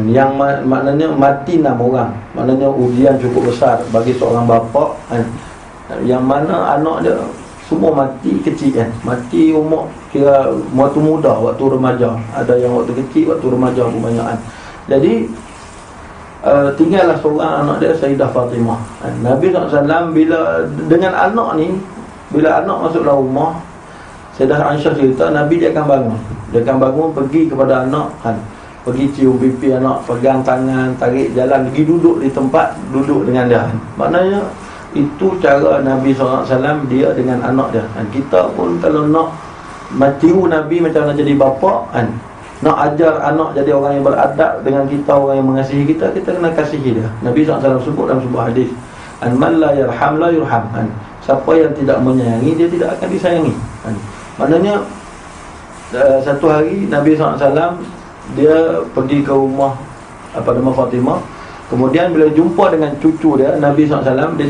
[SPEAKER 1] yang maknanya mati 6 orang. Maknanya ujian cukup besar bagi seorang bapa, yang mana anak dia semua mati kecil kan. Mati umur kira waktu muda, waktu remaja. Ada yang waktu kecil, waktu remaja kebanyakan. Jadi tinggallah seorang anak dia, Sayyidah Fatimah. Nabi SAW bila dengan anak ni, bila anak masuk dalam rumah, Sayyidah Aisyah cerita, Nabi dia akan bangun. Dia akan bangun pergi kepada anak pergi cium pipi anak, pegang tangan, tarik jalan, pergi duduk di tempat, duduk dengan dia. Maknanya itu cara Nabi SAW dia dengan anak dia. Kita pun kalau nak tiru Nabi macam mana jadi bapa, nak ajar anak jadi orang yang beradab dengan kita, orang yang mengasihi kita, kita kena kasihi dia. Nabi SAW sebut dalam sebuah hadis, man la yarham la yurham. Siapa yang tidak menyayangi, dia tidak akan disayangi. Maknanya satu hari Nabi SAW dia pergi ke rumah nama Fatimah. Kemudian bila jumpa dengan cucu dia, Nabi SAW dia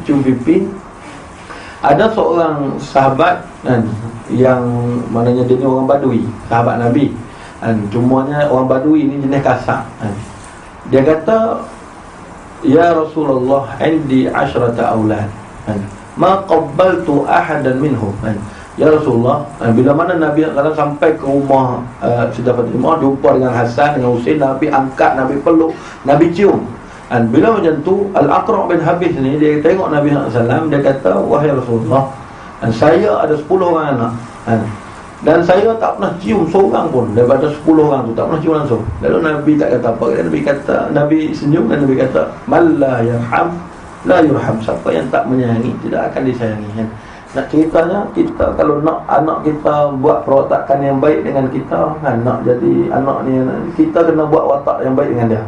[SPEAKER 1] cium pipi. Ada seorang sahabat yang maknanya dia ni orang Badui, sahabat Nabi. Cumanya orang Badui ni jenis kasar. Dia kata, ya Rasulullah, indi 10 aulad, ma qabbaltu ahadan minhum. Ya Rasulullah, bila mana Nabi SAW sampai ke rumah Sayyidah Fatimah, jumpa dengan Hasan, dengan Husain, Nabi angkat, Nabi peluk, Nabi cium. Bila macam tu, Al-Aqra' bin Habis ni, dia tengok Nabi SAW, dia kata, wahai Rasulullah, saya ada 10 orang anak, dan saya tak pernah cium seorang pun daripada 10 orang tu, tak pernah cium langsung. Lalu Nabi tak kata apa. Nabi senyum dan Nabi kata, man la yarham la yurham. Siapa yang tak menyayangi, tidak akan disayangi. Nak ceritanya, kita kalau nak anak kita buat perwatakan yang baik dengan kita, nak jadi anak ni, kita kena buat watak yang baik dengan dia.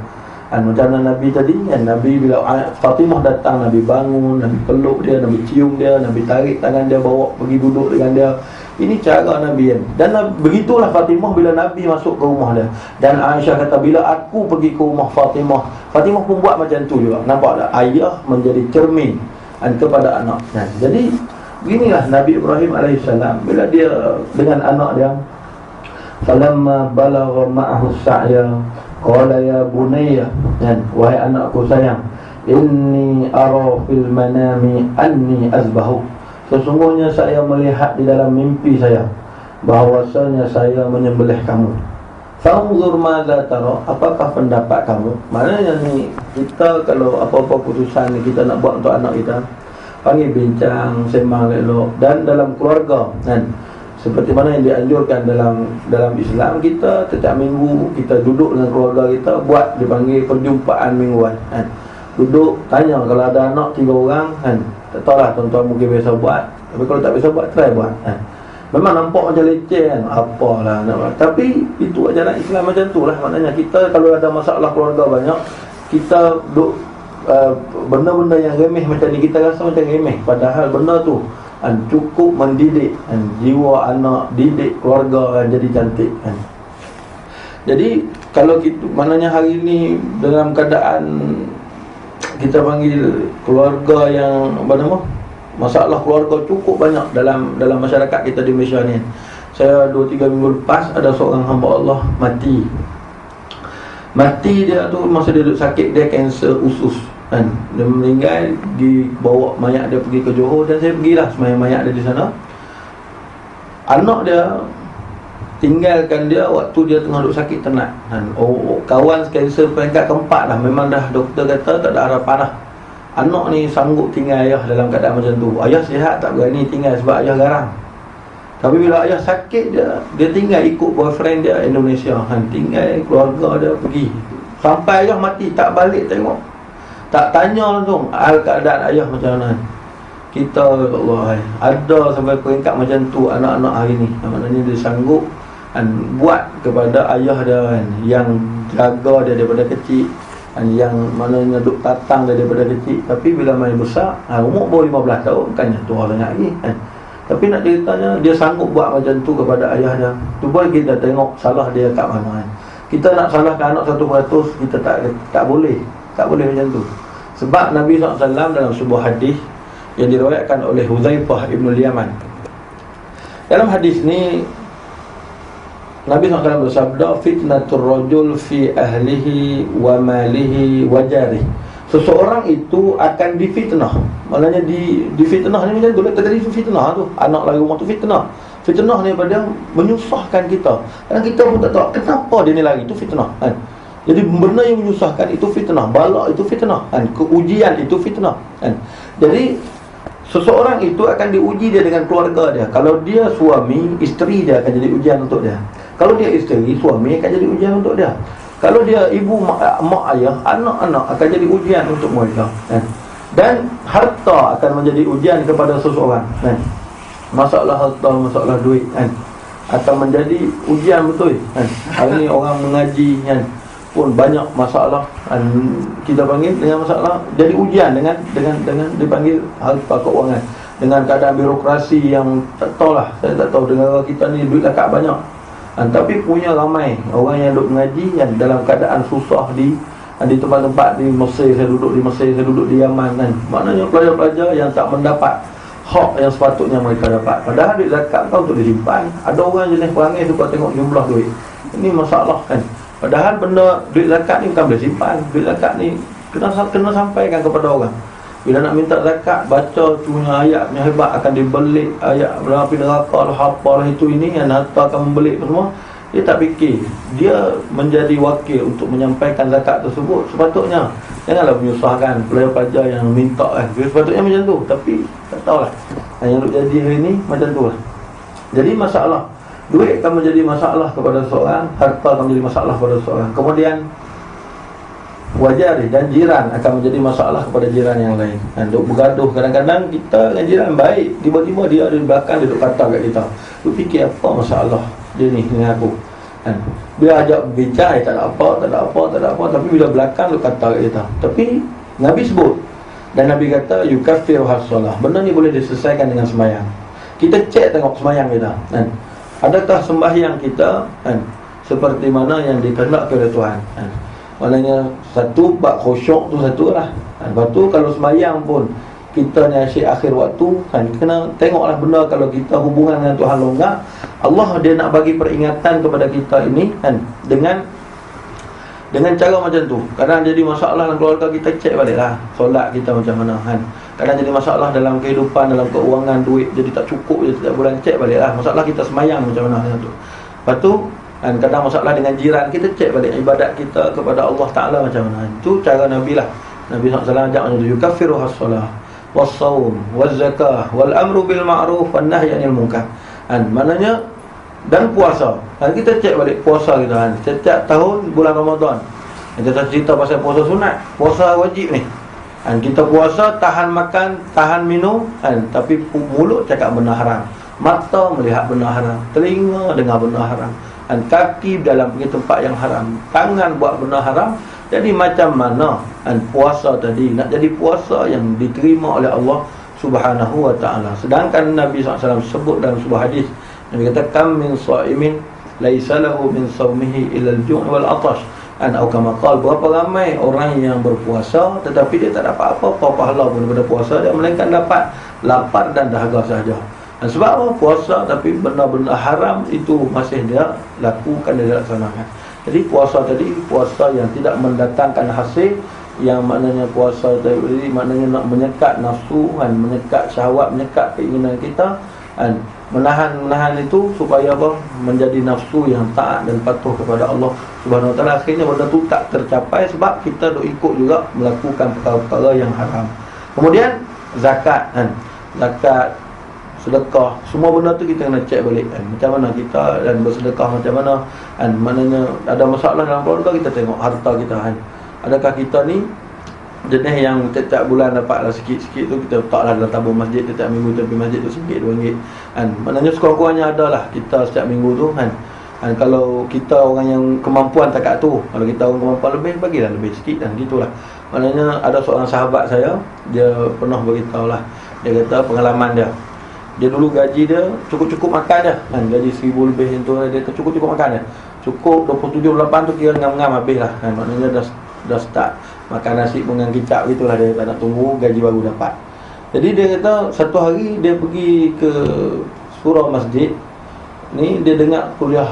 [SPEAKER 1] Macam mana Nabi tadi, Nabi bila Fatimah datang, Nabi bangun, Nabi peluk dia, Nabi cium dia, Nabi tarik tangan dia, bawa pergi duduk dengan dia. Ini cara Nabi Dan begitulah Fatimah bila Nabi masuk ke rumah dia. Dan Aisyah kata, bila aku pergi ke rumah Fatimah, Fatimah pun buat macam tu juga. Nampak tak? Ayah menjadi cermin kepada anak. Jadi beginilah Nabi Ibrahim AS bila dia dengan anak dia, falamma balagha ma'ahu as-sa'ya qala ya bunayya, wahai anakku sayang, inni ara fil manami anni azbahu. Sesungguhnya saya melihat di dalam mimpi saya bahawasanya saya menyembelih kamu. Fanzur madza tara, apakah pendapat kamu? Maknanya ni, kita kalau apa-apa keputusan ni kita nak buat untuk anak kita, panggil bincang, sembang elok. Dan dalam keluarga seperti mana yang dianjurkan dalam Islam, kita setiap minggu kita duduk dengan keluarga kita, buat dipanggil perjumpaan mingguan. Duduk tanya, kalau ada anak 3 orang tak tahulah tuan-tuan mungkin biasa buat, tapi kalau tak biasa buat, try buat. Memang nampak macam leceh apalah nak buat. Tapi itu ajaran Islam macam tu lah. Maknanya kita kalau ada masalah keluarga banyak, kita duduk benda-benda yang remeh macam ni, kita rasa macam remeh, padahal benda tu cukup mendidik jiwa anak, didik keluarga jadi cantik. Jadi kalau kita, maknanya hari ni dalam keadaan kita panggil keluarga yang masalah keluarga cukup banyak dalam masyarakat kita di Malaysia ni. Saya 2-3 minggu lepas ada seorang hamba Allah mati. Dia tu masa dia duduk sakit, dia kanser usus. Dia meninggal, dibawa mayat dia pergi ke Johor, dan saya pergilah semayang mayat dia di sana. Anak dia tinggalkan dia waktu dia tengah duk sakit tenat. Kawan kanser peringkat keempat dah, memang dah doktor kata tak ada harapan dah. Anak ni sanggup tinggal ayah dalam keadaan macam tu. Ayah sihat tak berani tinggal sebab ayah garang. Tapi bila ayah sakit, dia tinggal ikut boyfriend dia Indonesia, tinggal keluarga dia pergi. Sampai ayah mati tak balik tengok, tak tanya langsung hal keadaan ayah macam mana. Kita Allah, ada sampai peringkat macam tu anak-anak hari ni. Maknanya dia sanggup buat kepada ayah dia yang jaga dia daripada kecil, yang maknanya duk tatang dia daripada kecil. Tapi bila main besar, umur baru 15 tahun, bukannya tua sangat lagi tapi nak ceritanya dia sanggup buat macam tu kepada ayah dia. Cuba kita tengok salah dia kat mana. Kita nak salahkan anak 100%, kita tak boleh macam tu. Sebab Nabi SAW dalam sebuah hadis yang diriwayatkan oleh Huzaifah Ibn Yaman, dalam hadis ni Nabi SAW bersabda, fitnatur rajul fi ahlihi wa malihi wa jarihi. Seseorang itu akan difitnah. Maknanya difitnah ni macam tu, tadi fitnah tu, anak lari rumah tu fitnah. Fitnah ni pada menyusahkan kita. Kadang kita pun tak tahu kenapa dia ni lari, itu fitnah kan. Jadi benda yang menyusahkan itu fitnah, bala itu fitnah kan, keujian itu fitnah kan. Jadi seseorang itu akan diuji dia dengan keluarga dia. Kalau dia suami, isteri dia akan jadi ujian untuk dia. Kalau dia isteri, suami akan jadi ujian untuk dia. Kalau dia ibu, mak ayah, anak-anak akan jadi ujian untuk mereka kan. Dan harta akan menjadi ujian kepada seseorang kan. Masalah harta, masalah duit kan, akan menjadi ujian betul kan. Hari ni orang mengaji kan pun banyak masalah kan, kita panggil dengan masalah jadi ujian dengan dipanggil harta keuangan, dengan keadaan birokrasi yang tak tahulah, saya tak tahu negara kita ni duit akak banyak tapi punya ramai orang yang duduk mengaji yang dalam keadaan susah di tempat-tempat di Mesir. Saya duduk di Mesir, saya duduk di Yaman kan. Maknanya pelajar-pelajar yang tak mendapat hak yang sepatutnya mereka dapat. Padahal duit zakat kau untuk disimpan. Ada orang jenis perangai suka tengok jumlah duit. Ini masalah kan. Padahal benda duit zakat ni bukan boleh simpan. Duit zakat ni kena sampaikan kepada orang. Bila nak minta zakat, baca punya ayat yang hebat, akan dibelik ayat berapi neraka lah, apalah itu ini, yang harta akan membelik semua. Dia tak fikir dia menjadi wakil untuk menyampaikan zakat tersebut. Sepatutnya janganlah menyusahkan pelajar-pelajar yang minta kan. Sepatutnya macam tu, tapi tak tahulah yang duk jadi hari ni macam tu lah. Jadi masalah duit akan menjadi masalah kepada seorang, harta akan menjadi masalah kepada seorang. Kemudian wajari dan jiran akan menjadi masalah kepada jiran yang lain. Duk bergaduh, kadang-kadang kita dengan jiran baik, tiba-tiba dia ada di belakang, dia duk kata kat kita. Duk fikir apa masalah dia ni dengan aku kan. Dia ajak berbincang, tak ada apa, tapi bila belakang duk kata kat kita. Tapi Nabi sebut, dan Nabi kata yukaffiru has-salah. Benda ni boleh diselesaikan dengan sembahyang. Kita cek tengok sembahyang kita kan. Adakah sembahyang kita kan seperti mana yang dikehendaki oleh Tuhan kan. Maknanya satu bab khusyuk tu satu lah. Lepas tu kalau sembahyang pun kita ni asyik akhir waktu kan, kena tengoklah benda kalau kita hubungan dengan Tuhan longgar. Allah dia nak bagi peringatan kepada kita ini kan, dengan cara macam tu. Kadang jadi masalah dalam keluarga kita, cek baliklah solat kita macam mana kan. Kadang jadi masalah dalam kehidupan, dalam keuangan, duit jadi tak cukup, jadi tak bulan, cek baliklah masalah kita sembahyang macam mana tu. Lepas tu kan, kadang masalah dengan jiran, kita cek balik ibadat kita kepada Allah Ta'ala macam mana. Itu cara Nabi lah. Nabi SAW ajak macam tu, yukaffiru has-salah was-sawm waz-zakah wal-amru bil-ma'ruf wan-nahyi 'anil munkar kan. Maknanya dan puasa kan, kita cek balik puasa kita kan. Setiap tahun bulan Ramadan kita cerita pasal puasa sunat, puasa wajib ni kan. Kita puasa, tahan makan, tahan minum kan, tapi mulut cakap benda haram, mata melihat benda haram, telinga dengar benda haram kan, kaki dalam pergi tempat yang haram, tangan buat benda haram. Jadi macam mana kan puasa tadi nak jadi puasa yang diterima oleh Allah Subhanahu wa ta'ala. Sedangkan Nabi SAW sebut dalam sebuah hadis, Nabi kata kam min sha'imin laisa lahu min shaumihi illa al-ju' wal 'atash an, atau kama qala, berapa ramai orang yang berpuasa tetapi dia tak dapat apa-apa pahala pun daripada puasa dia, melainkan dapat lapar dan dahaga sahaja. Dan sebab apa? Puasa tapi benda-benda haram itu masih dia lakukan, dia laksanakan. Jadi puasa tadi, puasa yang tidak mendatangkan hasil, yang maknanya puasa tadi maknanya nak menyekat nafsu kan, menyekat syahwat, menyekat keinginan kita kan, menahan itu supaya apa? Menjadi nafsu yang taat dan patuh kepada Allah Subhanahu wa taala. Akhirnya benda tu tak tercapai sebab kita duk ikut juga melakukan perkara-perkara yang haram. Kemudian zakat kan. Zakat, sedekah, semua benda tu kita kena cek balik kan. Macam mana kita dan bersedekah macam mana kan. Maknanya ada masalah dalam keluarga, kita tengok harta kita kan. Adakah kita ni jenis yang setiap bulan dapatlah sikit-sikit tu kita letaklah dalam tabung masjid, setiap minggu kita pergi masjid tu RM1, RM2 kan. Maknanya sekurang-kurangnya adalah kita setiap minggu tu kan. Kalau kita orang yang kemampuan takat tu, kalau kita orang kemampuan lebih, bagilah lebih sikit dan gitulah. Maknanya ada seorang sahabat saya, dia pernah beritahu lah, dia kata pengalaman dia dulu gaji dia cukup-cukup makan dia kan, gaji RM1,000 lebih tu, dia kata cukup-cukup makan dia, cukup 27-28 tu kira ngam-ngam habis lah kan. Maknanya dah start makan nasi dengan kicap gitulah, dia tak nak tunggu gaji baru dapat. Jadi dia kata satu hari dia pergi ke surau masjid ni, dia dengar kuliah,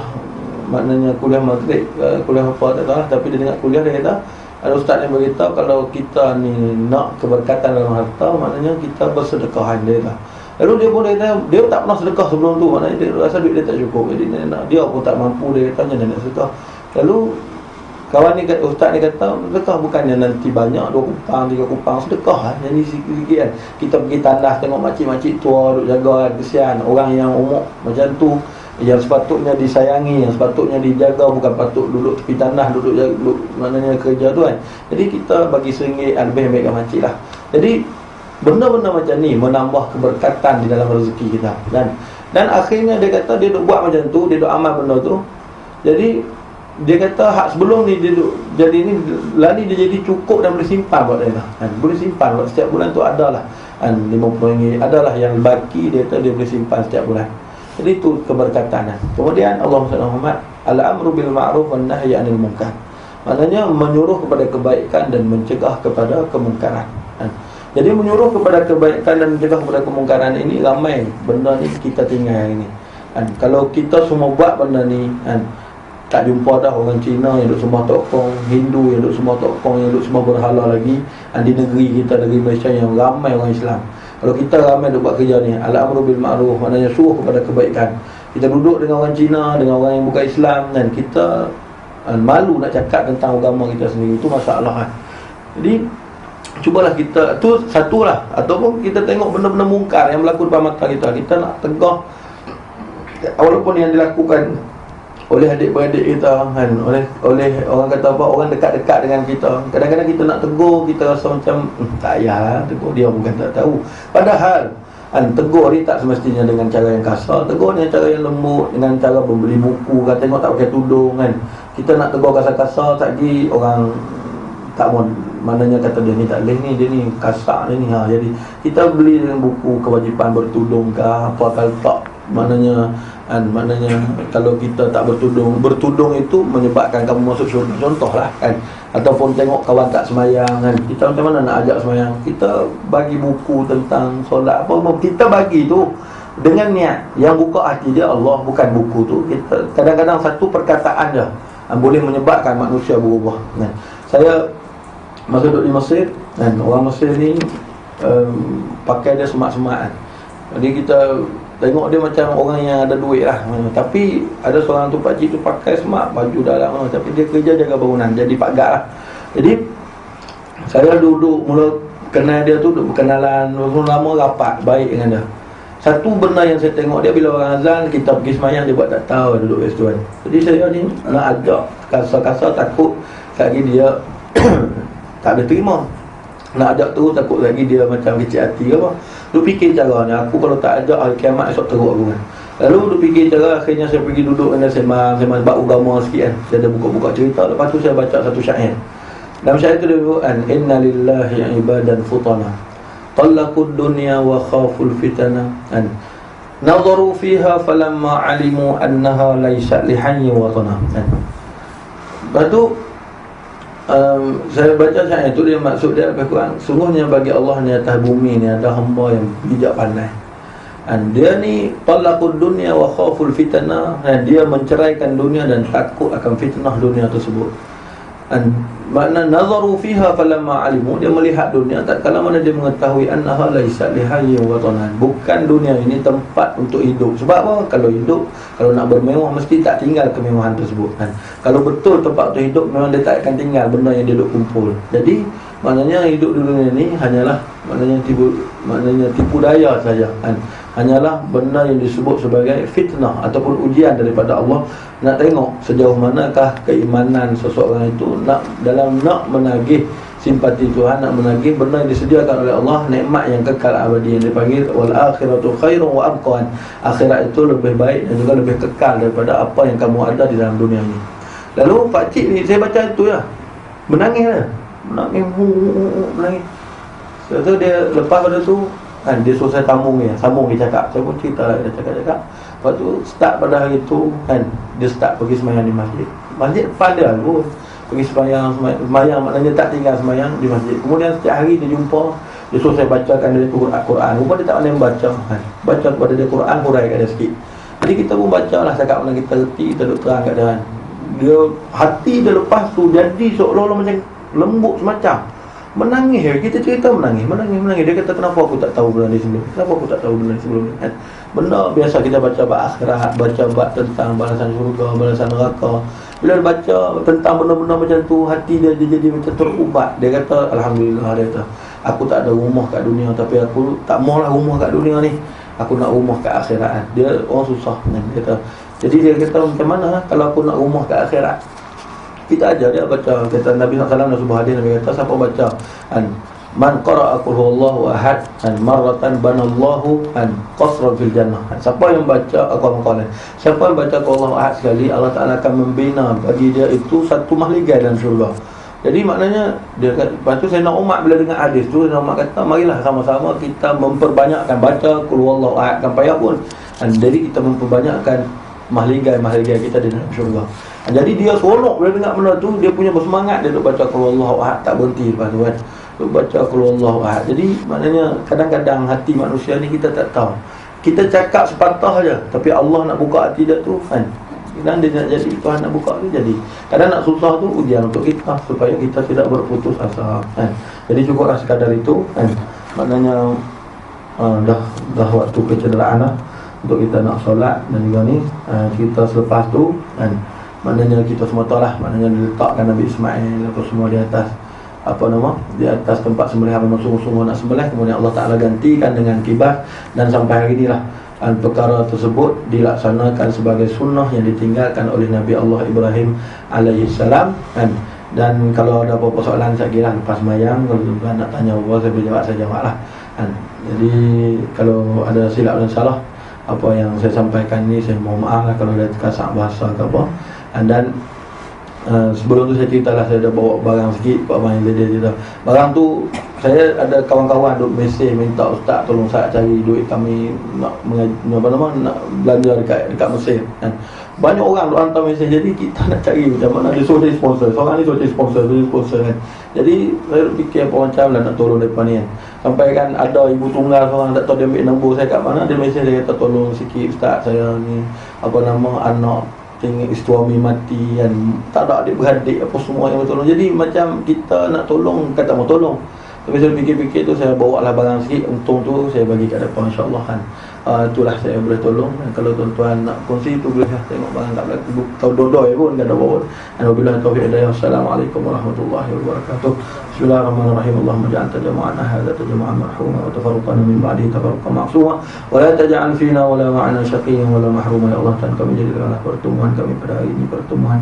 [SPEAKER 1] maknanya kuliah maghrib, kuliah apa tak tahu lah, tapi dia dengar kuliah. Dia kata ada ustaz yang beritahu kalau kita ni nak keberkatan dalam harta, maknanya kita bersedekahan. Dia kata, lalu dia pun kata dia tak pernah sedekah sebelum tu, maknanya dia rasa duit dia tak cukup, jadi dia pun tak mampu. Dia kata dia nak sedekah. Lalu kawan ni, ustaz ni kata, sedekah bukannya nanti banyak 2 kupang 3 kupang, sedekah lah jadi sikit-sikit kan. Kita pergi tandas tengok makcik-makcik tua duk jaga kan, kesian orang yang umur macam tu, yang sepatutnya disayangi, yang sepatutnya dijaga, bukan patut duduk tepi tandas, duduk maknanya kerja tu kan. Jadi kita bagi RM1 lebih baikkan makcik lah. Jadi benda-benda macam ni menambah keberkatan di dalam rezeki kita. Dan akhirnya dia kata dia duk buat macam tu, dia duk amal benda tu. Jadi dia kata hak sebelum ni dia duk, jadi ni lani dia jadi cukup dan boleh simpan buat dia kan. Boleh simpan buat setiap bulan tu adalah kan, RM50 adalah yang baki, dia kata dia boleh simpan setiap bulan. Jadi itu keberkatan. Kemudian Allah SWT al-amru bil ma'ruf wan nahyi 'anil munkar. Maknanya menyuruh kepada kebaikan dan mencegah kepada kemungkaran. Jadi menyuruh kepada kebaikan dan mencegah kepada kemungkaran ini ramai benda ni kita tinggal hari ni. Kalau kita semua buat benda ni tak jumpa dah orang Cina yang duk sembah tokong, Hindu yang duk sembah tokong, yang duk sembah berhala lagi di negeri kita, negeri Malaysia yang ramai orang Islam. Kalau kita ramai duk buat kerja ni, al-amru bil ma'ruf, maknanya suruh kepada kebaikan. Kita duduk dengan orang Cina, dengan orang yang bukan Islam, dan kita malu nak cakap tentang agama kita sendiri, itu masalah kan. Jadi cubalah kita, tu satulah. Ataupun kita tengok benda-benda mungkar yang berlaku depan mata kita, kita nak tegah, walaupun yang dilakukan oleh adik-beradik kita kan, oleh orang kata apa, orang dekat-dekat dengan kita. Kadang-kadang kita nak tegur, kita rasa macam tak payahlah tegur dia, bukan tak tahu. Padahal tegur ni tak semestinya dengan cara yang kasar, tegur dengan cara yang lembut, dengan cara membeli buku kan, tengok tak pakai tudung kan. Kita nak tegur kasar-kasar, tak lagi orang tak mau, maknanya kata dia ni tak boleh ni, dia ni kasar ni jadi kita beli dengan buku kewajipan bertudung ke apa, kalau tak maknanya kalau kita tak bertudung itu menyebabkan kamu masuk syurga, contohlah kan. Ataupun tengok kawan tak semayang kan, kita macam mana nak ajak semayang, kita bagi buku tentang solat apa, kita bagi tu dengan niat yang buka hati dia Allah, bukan buku tu. Kita kadang-kadang satu perkataan je boleh menyebabkan manusia berubah kan. Saya masa duduk di Mesir kan, orang Mesir ni pakai dia semak-semak kan. Jadi kita tengok dia macam orang yang ada duit lah. Tapi ada seorang tu pakcik tu pakai semak, baju dalam, tapi dia kerja jaga bangunan, jadi Pak Gak lah. Jadi saya duduk mula kenal dia tu, duduk berkenalan lama, rapat baik dengan dia. Satu benda yang saya tengok dia, bila orang azan kita pergi semayang, dia buat tak tahu, duduk restoran. Jadi saya ni nak ajak kasar-kasar, takut lagi dia tak boleh terima. Nak ajak terus takut lagi dia macam kecil hati ke apa. Lu fikir caranya, aku kalau tak ajak hari kiamat esok teruk aku kan. Lalu lu fikir cara, akhirnya saya pergi duduk dengan sembang bab agama sikit kan. Saya ada buka-buka cerita, lepas tu saya baca satu syair. Dalam syair tu dia berkata, inna lillahi ibadan futana talaqud dunya wa khaful fitana nazaru fiha falamma alimu annaha laysat lihayyi watana. Lepas tu saya baca syair itu, dia maksud dia lebih kurang, sungguhnya bagi Allah ni atas bumi ni ada hamba yang bijak pandai. Dia ni talaqud dunya wa khaful fitnah, dia menceraikan dunia dan takut akan fitnah dunia tersebut. Makna nazaru fiha falamma alimu, dia melihat dunia tatkala mana dia mengetahui annaha laisa lihayyin watanan, bukan dunia ini tempat untuk hidup. Sebab apa? Kalau hidup, kalau nak bermewah mesti tak tinggal kemewahan tersebut kan. Kalau betul tempat untuk hidup, memang dia tak akan tinggal benda yang dia duk kumpul. Jadi maknanya hidup di dunia ini hanyalah maknanya tipu daya saja kan. Hanyalah benda yang disebut sebagai fitnah ataupun ujian daripada Allah. Nak tengok sejauh manakah keimanan seseorang itu nak menagih simpati Tuhan, nak menagih benda yang disediakan oleh Allah, nikmat yang kekal abadi yang dipanggil wal akhiratu khairun wa abqa. Akhirat itu lebih baik dan juga lebih kekal daripada apa yang kamu ada di dalam dunia ini. Lalu pak cik ni, saya baca itu ya, menangis lah. Menangis. Lepas dia lepas pada tu kan, dia suruh saya sambung dia cakap. Saya pun cerita lah, dia cakap. Lepas tu start pada hari tu kan, dia start pergi sembahyang di masjid. Masjid depan dia pun pergi sembahyang maknanya tak tinggal sembahyang di masjid. Kemudian setiap hari dia jumpa, dia suruh saya bacakan dia Quran. Rupa dia tak pandai membaca kan. Baca kepada dia Quran, huraikan dia sikit. Jadi kita pun baca lah, cakap mana kita reti, kita duk terang kat dia. Dia hati dia lepas tu jadi seolah-olah macam lembut semacam. Menangis, kita cerita menangis. Dia kata, kenapa aku tak tahu benda ni sebelum? Kan? Benda biasa kita baca bab akhirat, baca bab tentang balasan syurga, balasan neraka. Bila dia baca tentang benda-benda macam tu, hati dia jadi macam terubat. Dia kata, alhamdulillah, dia kata, aku tak ada rumah kat dunia, tapi aku tak maulah rumah kat dunia ni. Aku nak rumah kat akhirat. Dia orang susah kan? Dia kata. Jadi dia kata, macam mana kalau aku nak rumah kat akhirat? Kita ajar dia baca. Kata Nabi SAW dalam sebuah hadis, Nabi kata, siapa baca man qara'a qul huwallahu ahad marratan banallahu qasran fil jannah. Siapa yang baca siapa yang baca qul huwallahu ahad sekali, Allah Taala akan membina bagi dia itu satu mahligai dalam syurga. Jadi maknanya dia kata, lepas tu Sayyidina Umar bila dengar hadis tu, Sayyidina Umar kata, marilah sama-sama kita memperbanyakkan baca qul huwallahu ahad kan payah pun. Jadi kita memperbanyakkan mahligai kita di dalam syurga. Jadi dia seronok bila dengar benda tu, dia punya bersemangat, dia duk baca qul huwallahu ahad tak berhenti lepas tu kan. Duk baca qul huwallahu ahad. Jadi maknanya kadang-kadang hati manusia ni kita tak tahu. Kita cakap sepatah aja, tapi Allah nak buka hati dia tu kan. Dan dia nak jadi, Tuhan nak buka tu jadi. Kadang nak susah tu ujian untuk kita supaya kita tidak berputus asa kan. Jadi cukuplah sekadar itu kan. Maknanya dah waktu kecederaan lah untuk kita nak solat. Dan juga ni kita selepas tu kan, maknanya kita semua tahu lah, maknanya diletakkan Nabi Ismail apa semua di atas di atas tempat sembelihan, memang sungguh-sungguh nak sembelih. Kemudian Allah Ta'ala gantikan dengan kibas, dan sampai hari inilah perkara tersebut dilaksanakan sebagai sunnah yang ditinggalkan oleh Nabi Allah Ibrahim alaihissalam kan. Dan kalau ada apa-apa soalan saya kira lepas mayang, kalau tuan nak tanya apa saya boleh jawab, saya jawab lah kan. Jadi kalau ada silap dan salah apa yang saya sampaikan ni, saya mohon maaf lah kalau ada terkasak bahasa ke apa. Dan sebelum tu saya ceritalah, saya dah bawa barang sikit Pak Abang yang dia barang tu. Saya ada kawan-kawan duk mesej minta ustaz tolong saya cari duit, kami nak nak belanja dekat Mesir kan. Banyak orang duk hantar mesej, jadi kita nak cari macam mana. Dia suruh jadi sponsor, seorang ni suruh jadi sponsor kan. Jadi saya fikir apa macam lah nak tolong depan ni kan. Sampai kan ada ibu tunggal seorang tak tahu dia ambil nombor saya kat mana, dia mesej, dia kata tolong sikit ustaz, saya ni anak tengok isteri mati kan, tak ada adik-beradik apa semua yang tolong. Jadi macam kita nak tolong, kata mau tolong, tapi saya fikir-fikir tu, saya bawa lah barang sikit, untung tu saya bagi kat depan, insyaAllah kan. Itulah saya boleh tolong. Dan kalau tuan-tuan nak kongsi tu, boleh lah tengok barang kat belakang, tahu dodoi pun kan, ada bawa. Wabillahi taufiq hidayah. Assalamualaikum warahmatullahi wabarakatuh. Bismillahirrahmanirrahim. Allahumma ja'al tajama'ana hadha tajama'an marhuma, wa tafarruqana min ba'dihi tafarruqan ma'suma, wa la taj'al fina wa la ma'ana syaqiyyan wa la mahruma. Ya Allah, Tuhan kami jadikanlah pertemuan kami pada hari ini pertemuan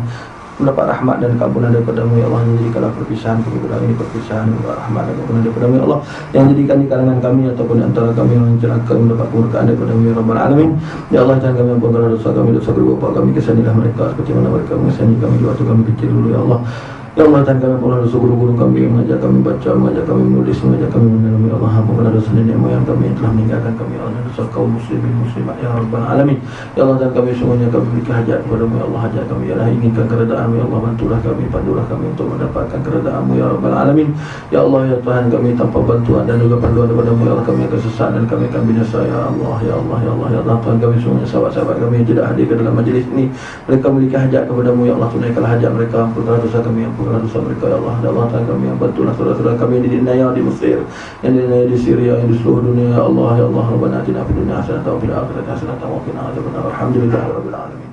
[SPEAKER 1] mendapat rahmat dan keampunan daripada-Mu ya Allah. Yang jadikanlah perpisahan kami pada ini perpisahan rahmat dan keampunan daripada-Mu ya Allah. Yang jadikan di kalangan kami ataupun di antara kami yang celaka mendapat keberkahan daripada-Mu ya Rabbal Alamin. Ya Allah, jangan kami ampunkan dosa kami, dosa kedua bapa kami, kesanilah mereka seperti mana mereka mengasani kami di waktu kami kecil dulu ya Allah. Ya Allah, Tuhan kami pula dosa guru-guru kami yang mengajar kami baca, mengajar kami menulis, mengajar kami mengenal ya Allah. Ampunkanlah dosa nenek moyang kami yang telah meninggalkan kami ya Allah, dosa kaum muslimin muslimat ya Rabbal Alamin. Ya Allah, dan kami semuanya kami memiliki hajat kepada-Mu ya Allah. Hajat kami ialah inginkan keredaan-Mu ya Allah. Bantulah kami, pandulah kami untuk mendapatkan keredaan-Mu ya Rabbal Alamin. Ya Allah, ya Tuhan kami, tanpa bantuan dan juga panduan daripada-Mu ya Allah, kami akan sesat dan kami akan binasa ya Allah. Ya Allah, ya Allah, ya Allah. Tuhan kami semuanya, sahabat-sahabat kami yang tidak hadir ke dalam majlis ini, mereka memiliki hajat kepada-Mu ya Allah. Tunaikanlah hajat mereka, ampunkanlah dosa kami, ampunkanlah dosa mereka ya Allah. Ya Allah, Tuhan kami yang bantulah saudara-saudara kami yang dianiaya di Mesir, yang dianiaya di Syria, yang di seluruh dunia ya Allah. Ya Allah, Rabbana atina fid dunya hasanatan wa fil akhirati hasanatan wa qina adzabannar. Alhamdulillahirabbil alamin.